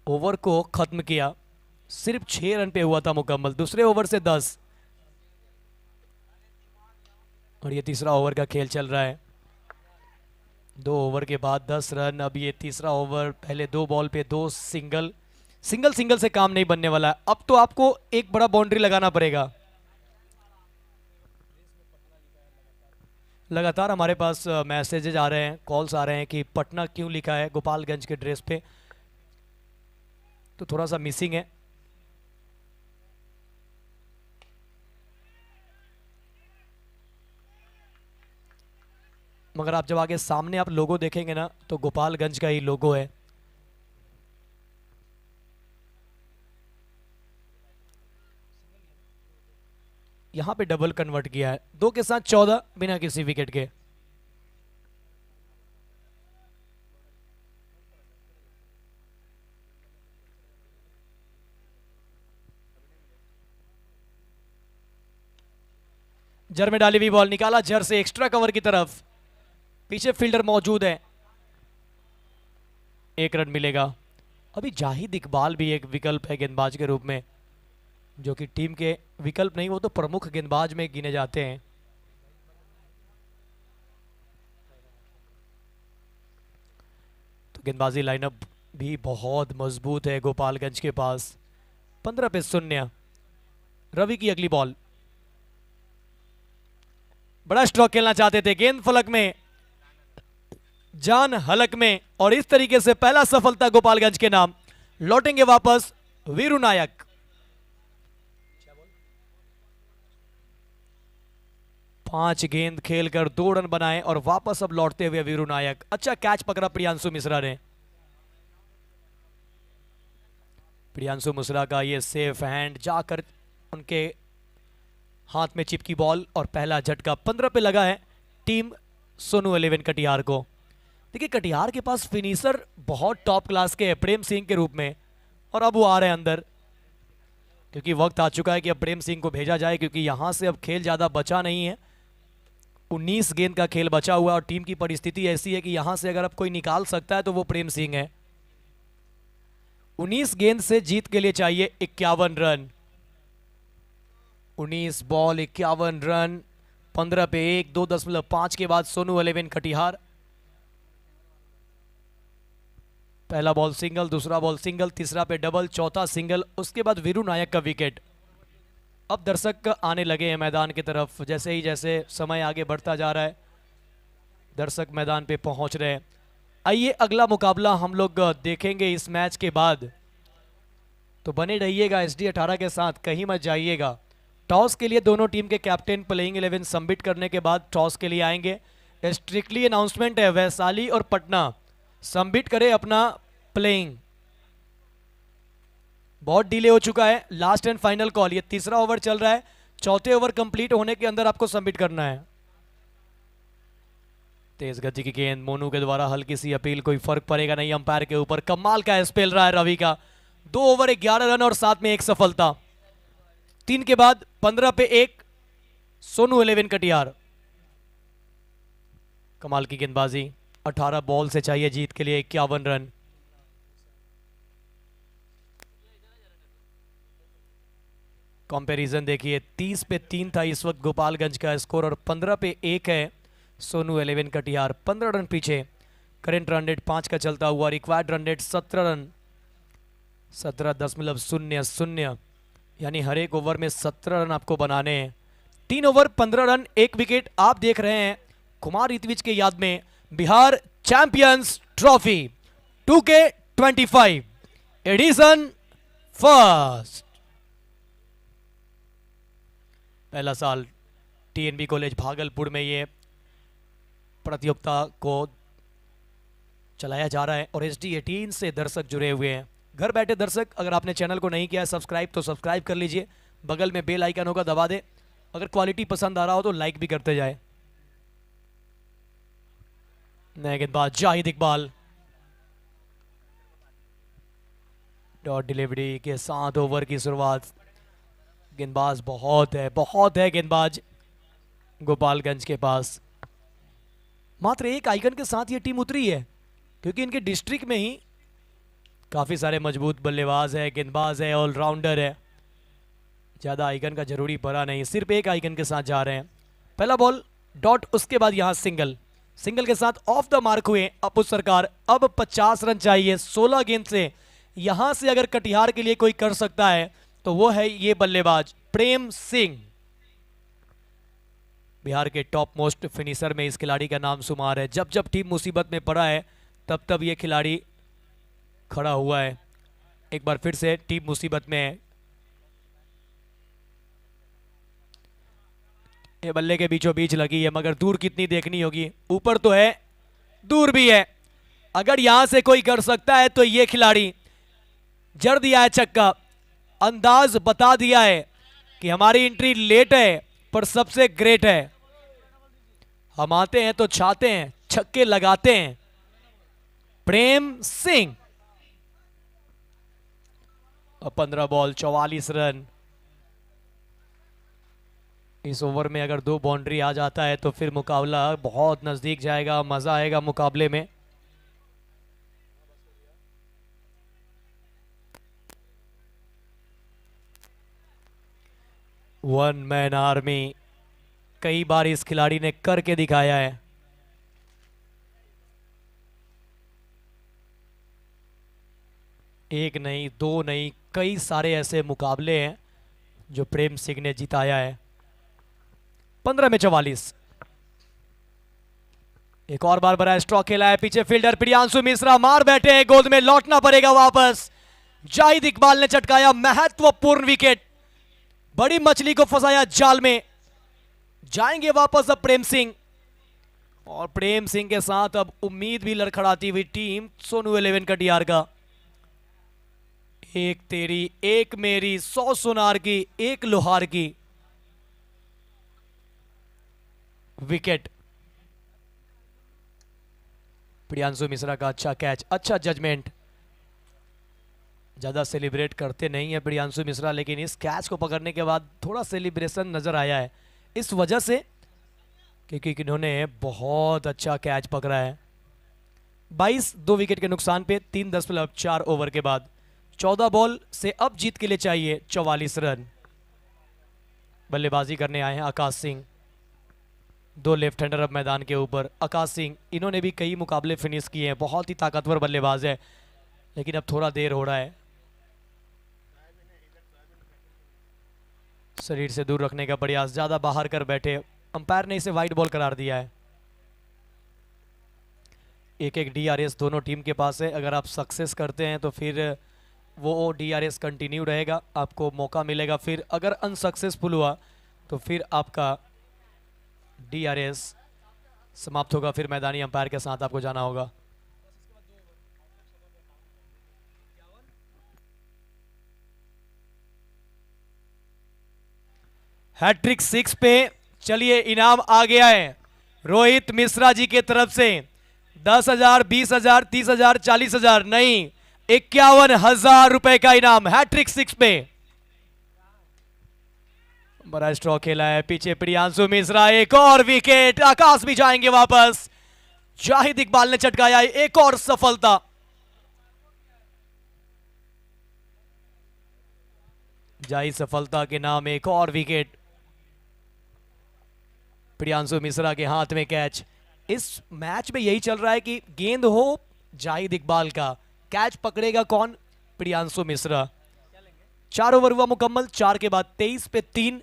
ओवर को खत्म किया। सिर्फ 6 रन पे हुआ था मुकम्मल। दूसरे ओवर से 10 और ये तीसरा ओवर का खेल चल रहा है। 2 ओवर के बाद 10 रन। अब ये तीसरा ओवर, पहले 2 बॉल पे 2 सिंगल से काम नहीं बनने वाला है। अब तो आपको एक बड़ा बाउंड्री लगाना पड़ेगा। लगातार हमारे पास मैसेजेज आ रहे हैं, कॉल्स आ रहे हैं कि पटना क्यों लिखा है गोपालगंज के ड्रेस पे, तो थोड़ा सा मिसिंग है। मगर आप जब आगे सामने आप लोगो देखेंगे ना तो गोपालगंज का ही लोगो है। यहां पे डबल कन्वर्ट किया है। 2 के साथ 14 बिना किसी विकेट के। जर में डाली हुई बॉल, निकाला जर से एक्स्ट्रा कवर की तरफ। पीछे फील्डर मौजूद है, 1 रन मिलेगा। अभी जाहिद इकबाल भी एक विकल्प है गेंदबाज के रूप में, जो कि टीम के विकल्प नहीं, वो तो प्रमुख गेंदबाज में गिने जाते हैं। तो गेंदबाजी लाइनअप भी बहुत मजबूत है गोपालगंज के पास। 15 पे 0। रवि की अगली बॉल। बड़ा स्ट्रोक खेलना चाहते थे, गेंद फलक में, जान हलक में, और इस तरीके से पहला सफलता गोपालगंज के नाम। लौटेंगे वापस वीरू नायक। 5 गेंद खेलकर 2 रन बनाए और वापस अब लौटते हुए वीरू नायक। अच्छा कैच पकड़ा प्रियांशु मिश्रा ने। प्रियांशु मिश्रा का ये सेफ हैंड जाकर उनके हाथ में चिपकी बॉल और पहला झटका। 15 पे लगा है टीम सोनू 11 कटियार को। देखिए कटियार के पास फिनिशर बहुत टॉप क्लास के प्रेम सिंह के रूप में, और अब वो आ रहे हैं अंदर क्योंकि वक्त आ चुका है कि अब प्रेम सिंह को भेजा जाए, क्योंकि यहां से अब खेल ज्यादा बचा नहीं है। 19 गेंद का खेल बचा हुआ और टीम की परिस्थिति ऐसी है कि यहां से अगर अब कोई निकाल सकता है तो वो प्रेम सिंह है। 19 गेंद से जीत के लिए चाहिए 51 रन। 19 ball 51 run. 15 पे 1, 2.5 के बाद सोनू 11 कटिहार। पहला बॉल सिंगल, दूसरा बॉल सिंगल, तीसरा पे डबल, चौथा सिंगल, उसके बाद वीरू नायक का विकेट। अब दर्शक आने लगे हैं मैदान की तरफ। जैसे समय आगे बढ़ता जा रहा है दर्शक मैदान पे पहुंच रहे हैं। आइए अगला मुकाबला हम लोग देखेंगे इस मैच के बाद, तो बने रहिएगा SD18 के साथ, कहीं मत जाइएगा। टॉस के लिए दोनों टीम के कैप्टन प्लेइंग 11 सबमिट करने के बाद टॉस के लिए आएंगे। स्ट्रिक्टली अनाउंसमेंट है, वैशाली और पटना सबमिट करे अपना प्लेइंग। बहुत डिले हो चुका है, लास्ट एंड फाइनल कॉल। ये तीसरा ओवर चल रहा है, चौथे ओवर कंप्लीट होने के अंदर आपको सबमिट करना है। तेज गति की गेंद मोनू के द्वारा, हल्की सी अपील, कोई फर्क पड़ेगा नहीं अंपायर के ऊपर। कमाल का स्पेल रहा है रवि का, 2 ओवर 11 रन और साथ में 1 सफलता। 3 के बाद 15 पे 1 सोनू 11 कटियार। कमाल की गेंदबाजी, 18 बॉल से चाहिए जीत के लिए 51 रन। कंपैरिजन देखिए, 30 पे 3 था इस वक्त गोपालगंज का स्कोर और 15 पे 1 है सोनू 11 कटियार। 15 रन पीछे। करंट रन रेट 5 का चलता हुआ, रिक्वायर्ड रन रेट 17 रन, 17.00, यानी हर एक ओवर में 17 रन आपको बनाने हैं। 3 ओवर 15 रन 1 विकेट। आप देख रहे हैं कुमार रितविज के याद में Bihar champions trophy 2K25 edition first. पहला साल TNB कॉलेज भागलपुर में ये प्रतियोगिता को चलाया जा रहा है और SD18 से दर्शक जुड़े हुए हैं। घर बैठे दर्शक, अगर आपने चैनल को नहीं किया है सब्सक्राइब तो सब्सक्राइब कर लीजिए, बगल में बेल आइकन होगा दबा दे। अगर क्वालिटी पसंद आ रहा हो तो लाइक भी करते जाए। नया गेंदबाज जाहिद इकबाल, डॉट डिलीवरी के साथ ओवर की शुरुआत। गेंदबाज बहुत है गेंदबाज गोपालगंज के पास। मात्र 1 आइकन के साथ ये टीम उतरी है, क्योंकि इनके डिस्ट्रिक्ट में ही काफी सारे मजबूत बल्लेबाज है, गेंदबाज है, ऑलराउंडर है। ज्यादा आइकन का जरूरी पड़ा नहीं, सिर्फ 1 आइकन के साथ जा रहे हैं। पहला बॉल डॉट, उसके बाद यहां सिंगल के साथ ऑफ द मार्क हुए अपुज सरकार। अब 50 रन चाहिए 16 गेंद से। यहां से अगर कटिहार के लिए कोई कर सकता है तो वो है ये बल्लेबाज प्रेम सिंह। बिहार के टॉप मोस्ट फिनिशर में इस खिलाड़ी का नाम शुमार है। जब जब टीम मुसीबत में पड़ा है तब तब ये खिलाड़ी खड़ा हुआ है। एक बार फिर से टीम मुसीबत में है। ये बल्ले के बीचों बीच लगी है, मगर दूर कितनी देखनी होगी। ऊपर तो है, दूर भी है। अगर यहां से कोई कर सकता है तो ये खिलाड़ी। जड़ दिया है छक्का, अंदाज बता दिया है कि हमारी एंट्री लेट है पर सबसे ग्रेट है। हम आते हैं तो छाते हैं, छक्के लगाते हैं। प्रेम सिंह। 15 ball 44 run. इस ओवर में अगर 2 बाउंड्री आ जाता है तो फिर मुकाबला बहुत नजदीक जाएगा, मजा आएगा मुकाबले में। वन मैन आर्मी कई बार इस खिलाड़ी ने करके दिखाया है। एक नहीं, 2 नहीं, कई सारे ऐसे मुकाबले हैं जो प्रेम सिंह ने जिताया है। 15 में 44। एक और बार बड़ा स्ट्रोक खेला है, पीछे फील्डर प्रियांशु मिश्रा मार बैठे हैं, गोद में लौटना पड़ेगा वापस। जाहिद इकबाल ने चटकाया महत्वपूर्ण विकेट, बड़ी मछली को फंसाया जाल में। जाएंगे वापस अब प्रेम सिंह, और प्रेम सिंह के साथ अब उम्मीद भी लड़खड़ाती हुई टीम सोनू 11 कटियार का। एक तेरी एक मेरी, 100 सुनार की 1 लोहार की। विकेट। प्रियांशु मिश्रा का अच्छा कैच, अच्छा जजमेंट। ज्यादा सेलिब्रेट करते नहीं है प्रियांशु मिश्रा, लेकिन इस कैच को पकड़ने के बाद थोड़ा सेलिब्रेशन नजर आया है, इस वजह से क्योंकि इन्होंने बहुत अच्छा कैच पकड़ा है। 22 2 विकेट के नुकसान पे 3.4 ओवर के बाद 14 बॉल से अब जीत के लिए चाहिए 44 रन। बल्लेबाजी करने आए हैं आकाश सिंह, 2 लेफ्ट हैंडर अब मैदान के ऊपर। आकाश सिंह, इन्होंने भी कई मुकाबले फिनिश किए हैं, बहुत ही ताकतवर बल्लेबाज है, लेकिन अब थोड़ा देर हो रहा है। शरीर से दूर रखने का प्रयास, ज्यादा बाहर कर बैठे, अंपायर ने इसे वाइड बॉल करार दिया है। एक एक डीआरएस दोनों टीम के पास है। अगर आप सक्सेस करते हैं तो फिर वो डीआरएस कंटिन्यू रहेगा, आपको मौका मिलेगा। फिर अगर अनसक्सेसफुल हुआ तो फिर आपका डीआरएस समाप्त होगा, फिर मैदानी अंपायर के साथ आपको जाना होगा। हैट्रिक 6 पे चलिए इनाम आ गया है रोहित मिश्रा जी के तरफ से 10,000, 20,000, 30,000, 40,000 नहीं 51,000 रुपए का इनाम हैट्रिक 6 पे। बड़ा स्ट्रॉ खेला है, पीछे प्रियांशु मिश्रा, एक और विकेट, आकाश भी जाएंगे वापस। जाहिद इकबाल ने चटकाया एक और सफलता। जाहिद सफलता के नाम एक और विकेट। प्रियांशु मिश्रा के हाथ में कैच। इस मैच में यही चल रहा है कि गेंद हो जाहिद इकबाल का, कैच पकड़ेगा कौन? प्रियांशु मिश्रा। 4 ओवर हुआ मुकम्मल, 4 के बाद 23 पे 3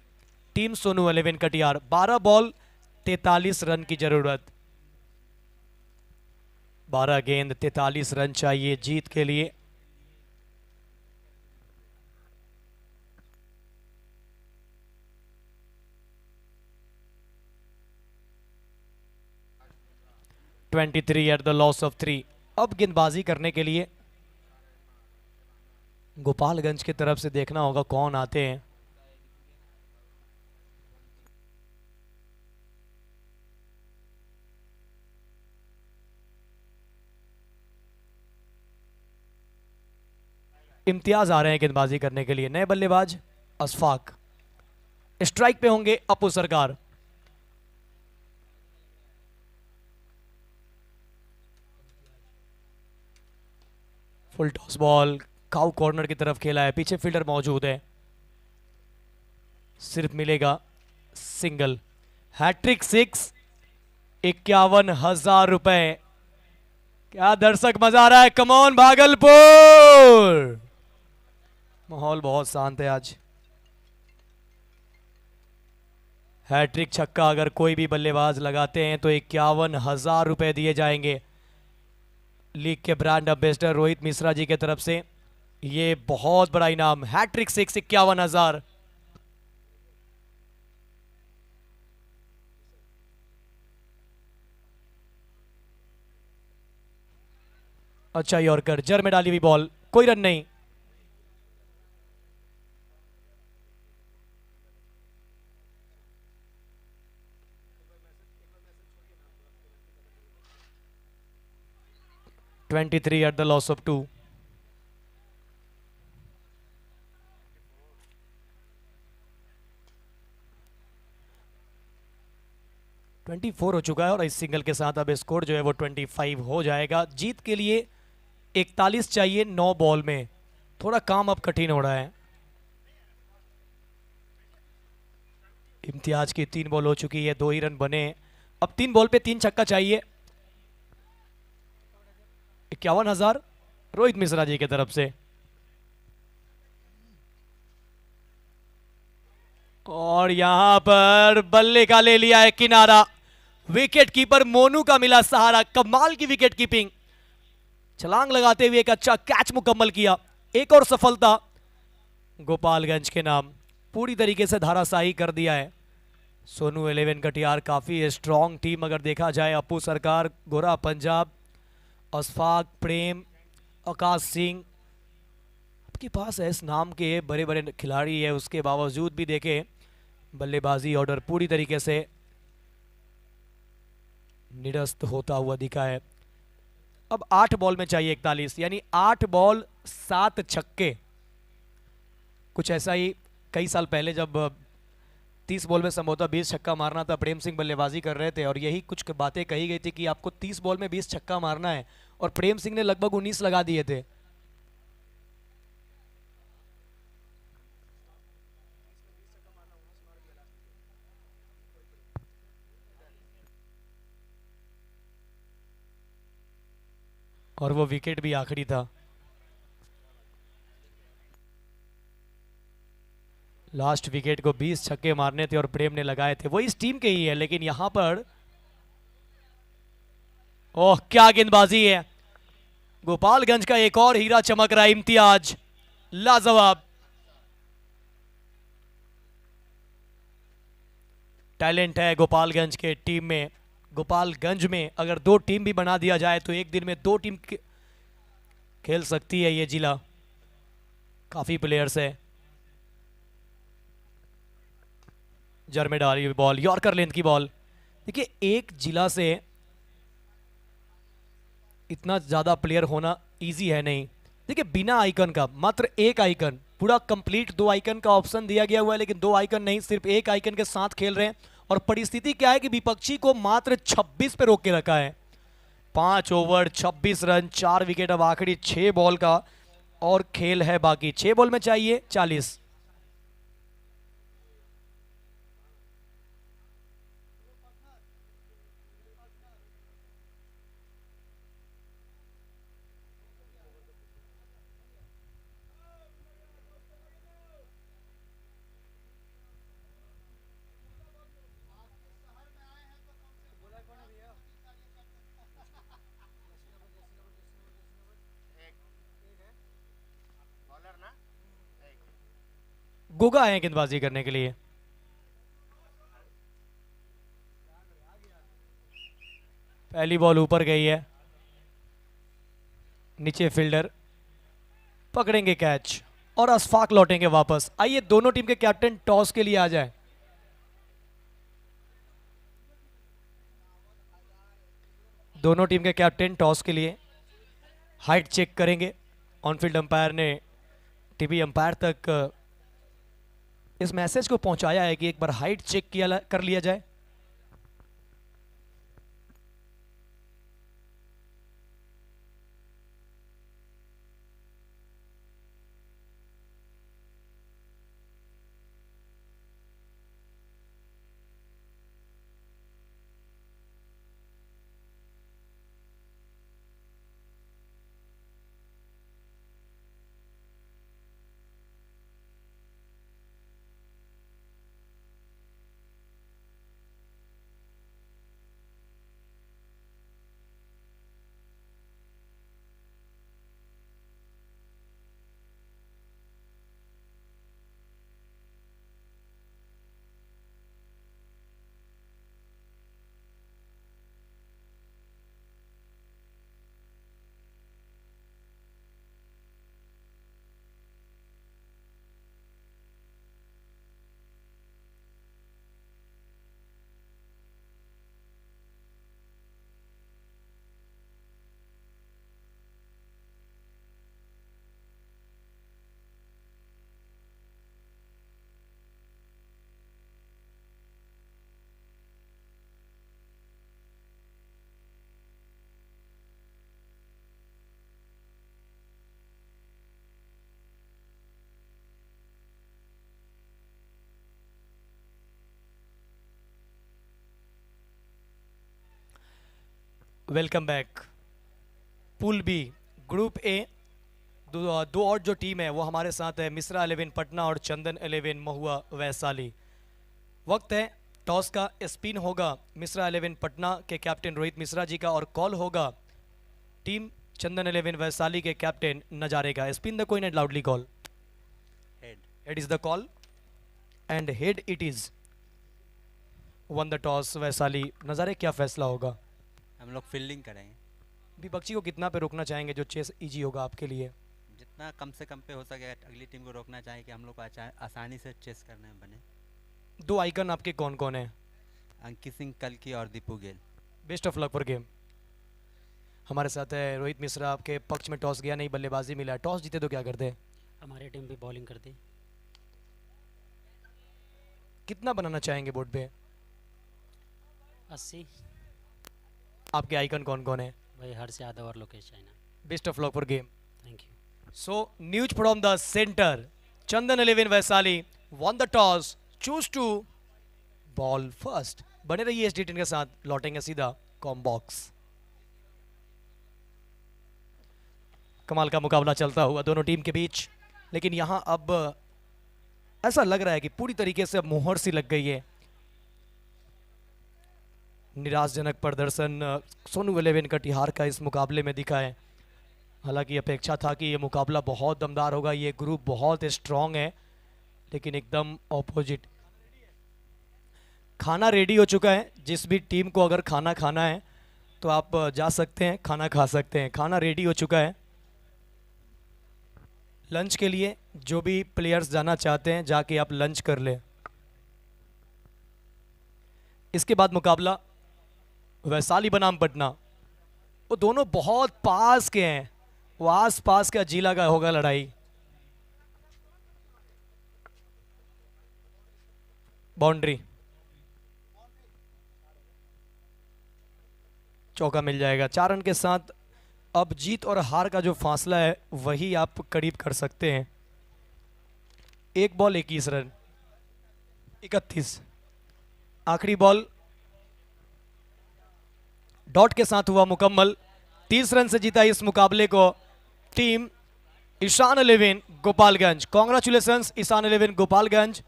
team Sonu 11 Katiyar. 12 ball 43 run की जरूरत, 12 गेंद 43 रन चाहिए जीत के लिए। (23 at the loss of 3). अब गेंदबाजी करने के लिए गोपालगंज की तरफ से देखना होगा कौन आते हैं। इम्तियाज आ रहे हैं गेंदबाजी करने के लिए। नए बल्लेबाज अशफाक। स्ट्राइक पे होंगे अपू सरकार। Full toss ball cow corner की तरफ खेला है, पीछे फील्डर मौजूद है, सिर्फ मिलेगा सिंगल। हैट्रिक 6, 51,000 रुपए। क्या दर्शक मजा आ रहा है, कमॉन भागलपुर। माहौल बहुत शांत है आज। हैट्रिक छक्का अगर कोई भी बल्लेबाज लगाते हैं तो 51,000 रुपए दिए जाएंगे। लीग के ब्रांड एम्बेसडर रोहित मिश्रा जी के तरफ से ये बहुत बड़ा इनाम। हैट्रिक 6, 51,000। अच्छा यॉर्कर, जर में डाली हुई बॉल, कोई रन नहीं। (23 at the loss of 2). (24 हो चुका है और इस सिंगल के साथ अब स्कोर जो है वो 25 हो जाएगा। जीत के लिए 41 चाहिए 9 बॉल में। थोड़ा काम अब कठिन हो रहा है। इम्तियाज की 3 बॉल हो चुकी है, 2 ही रन बने। अब 3 बॉल पे 3 छक्का चाहिए। 51,000 रोहित मिश्रा जी की तरफ से। और यहां पर बल्ले का ले लिया है किनारा। विकेट कीपर मोनू का मिला सहारा। कमाल की विकेट कीपिंग, छलांग लगाते हुए एक अच्छा कैच मुकम्मल किया। एक और सफलता गोपालगंज के नाम। पूरी तरीके से धाराशाही कर दिया है सोनू 11 कटियार। काफी स्ट्रॉन्ग टीम अगर देखा जाए। अपू सरकार, गोरा पंजाब, अशफाक, प्रेम, आकाश सिंह, आपके पास इस नाम के बड़े बड़े खिलाड़ी है, उसके बावजूद भी देखे बल्लेबाजी ऑर्डर पूरी तरीके से निरस्त होता हुआ दिखा है। अब 8 बॉल में चाहिए 41, यानी 8 बॉल 7 छक्के। कुछ ऐसा ही कई साल पहले जब 30 बॉल में संभवतः 20 छक्का मारना था, प्रेम सिंह बल्लेबाजी कर रहे थे और यही कुछ बातें कही गई थी कि आपको 30 बॉल में 20 छक्का मारना है, और प्रेम सिंह ने लगभग 19 लगा दिए थे। और वो विकेट भी आखिरी था। लास्ट विकेट को 20 छक्के मारने थे और प्रेम ने लगाए थे, वो इस टीम के ही है, लेकिन यहां पर ओह क्या गेंदबाजी है। गोपालगंज का एक और हीरा चमक रहा है, इम्तियाज लाजवाब। टैलेंट है गोपालगंज के टीम में। गोपालगंज में अगर 2 टीम भी बना दिया जाए तो एक दिन में 2 टीम खेल सकती है ये जिला। काफी प्लेयर्स है। जर्मेडारी बॉल, यॉर्कर लेंथ की बॉल। देखिए एक जिला से इतना ज्यादा प्लेयर होना इजी है नहीं। देखिए बिना आइकन का मात्र एक आइकन, पूरा कंप्लीट 2 आइकन का ऑप्शन दिया गया हुआ है, लेकिन 2 आइकन नहीं, सिर्फ एक आइकन के साथ खेल रहे हैं। और परिस्थिति क्या है कि विपक्षी को मात्र 26 पे रोक के रखा है। 5 ओवर 26 रन, 4 विकेट। अब आखिरी 6 बॉल का और खेल है बाकी। 6 बॉल में चाहिए 40। गोगा आए हैं गेंदबाजी करने के लिए। पहली बॉल ऊपर गई है, नीचे फील्डर पकड़ेंगे कैच और अशफाक लौटेंगे वापस। आइए दोनों टीम के कैप्टन टॉस के लिए आ जाए। दोनों टीम के कैप्टन टॉस के लिए हाइट चेक करेंगे। ऑनफील्ड अंपायर ने टीवी अंपायर तक इस मैसेज को पहुंचाया है कि एक बार हाइट चेक कर लिया जाए। Welcome back. Pool B group A, दो और जो टीम है वो हमारे साथ है, मिश्रा 11 पटना और चंदन 11 महुआ वैशाली। वक्त है टॉस का। स्पिन होगा मिश्रा 11 पटना के कैप्टन रोहित मिश्रा जी का और कॉल होगा टीम चंदन 11 वैशाली के कैप्टन नजारे का। Spin the coin and loudly call. Head is the call and head it is. One the toss Vaishali. नजारे क्या फैसला होगा? हम लोग फील्डिंग करेंगे। विपक्षी को कितना पे रोकना चाहेंगे जो चेस इजी होगा आपके लिए? जितना कम से कम पे हो सके अगली टीम को रोकना चाहिए कि हम लोग को आसानी से चेस करने में बने। 2 आइकन आपके कौन कौन है? अंकित सिंह कल्की और Deepu Gayle. Best of luck for game. हमारे साथ है रोहित मिश्रा। आपके पक्ष में टॉस गया नहीं, बल्लेबाजी मिला है। टॉस जीते तो क्या करते? हमारी टीम भी बॉलिंग करती। कितना बनाना चाहेंगे बोर्ड पे? 80। आपके आइकन कौन कौन है? भाई हर्ष यादव और लोकेश चाइना। Best of luck for game. Thank you. So news from the centre. Chandan 11 Vaishali won the toss, choose to bowl first. बने रहिए एसडी10 के साथ, लौटेंगे सीधा कॉम बॉक्स। कमाल का मुकाबला चलता हुआ दोनों टीम के बीच, लेकिन यहां अब ऐसा लग रहा है कि पूरी तरीके से अब मुहर सी लग गई है। निराशजनक प्रदर्शन सोनू 11 कटिहार का इस मुकाबले में दिखा है। हालांकि अपेक्षा था कि ये मुकाबला बहुत दमदार होगा, ये ग्रुप बहुत स्ट्रांग है, लेकिन एकदम ऑपोजिट। खाना रेडी हो चुका है, जिस भी टीम को अगर खाना खाना है तो आप जा सकते हैं, खाना खा सकते हैं। खाना रेडी हो चुका है लंच के लिए। जो भी प्लेयर्स जाना चाहते हैं जाके आप लंच कर लें। इसके बाद मुकाबला वैशाली बनाम पटना। वो दोनों बहुत पास के हैं, वो आस पास का जिला का होगा लड़ाई। बाउंड्री, चौका मिल जाएगा। 4 रन के साथ अब जीत और हार का जो फासला है वही आप करीब कर सकते हैं। 1 बॉल 21 रन, 31। आखिरी बॉल डॉट के साथ हुआ मुकम्मल। 30 रन से जीता इस मुकाबले को team Ishan 11 Gopalganj. Congratulations Ishan 11 Gopalganj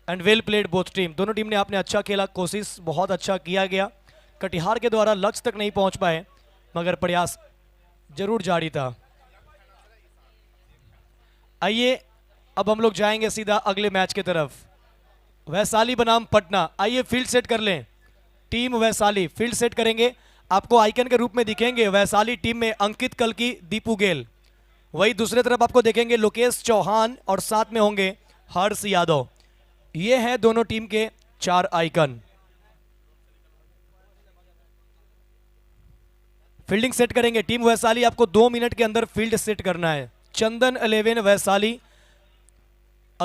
and well played both team. दोनों टीम ने आपने अच्छा खेला, कोशिश बहुत अच्छा किया गया। कटिहार के द्वारा लक्ष्य तक नहीं पहुंच पाए, मगर प्रयास जरूर जारी था। आइए अब हम लोग जाएंगे सीधा अगले मैच की तरफ। वैशाली बनाम पटना। आइए फील्ड सेट कर लें। टीम वैशाली फील्ड सेट करेंगे। आपको आइकन के रूप में दिखेंगे वैशाली टीम में अंकित कल्की, दीपू गेल। वही दूसरे तरफ आपको देखेंगे लोकेश चौहान और साथ में होंगे हर्ष यादव। ये हैं दोनों टीम के 4 आइकन। फील्डिंग सेट करेंगे टीम वैशाली। आपको 2 मिनट के अंदर फील्ड सेट करना है। चंदन 11 वैशाली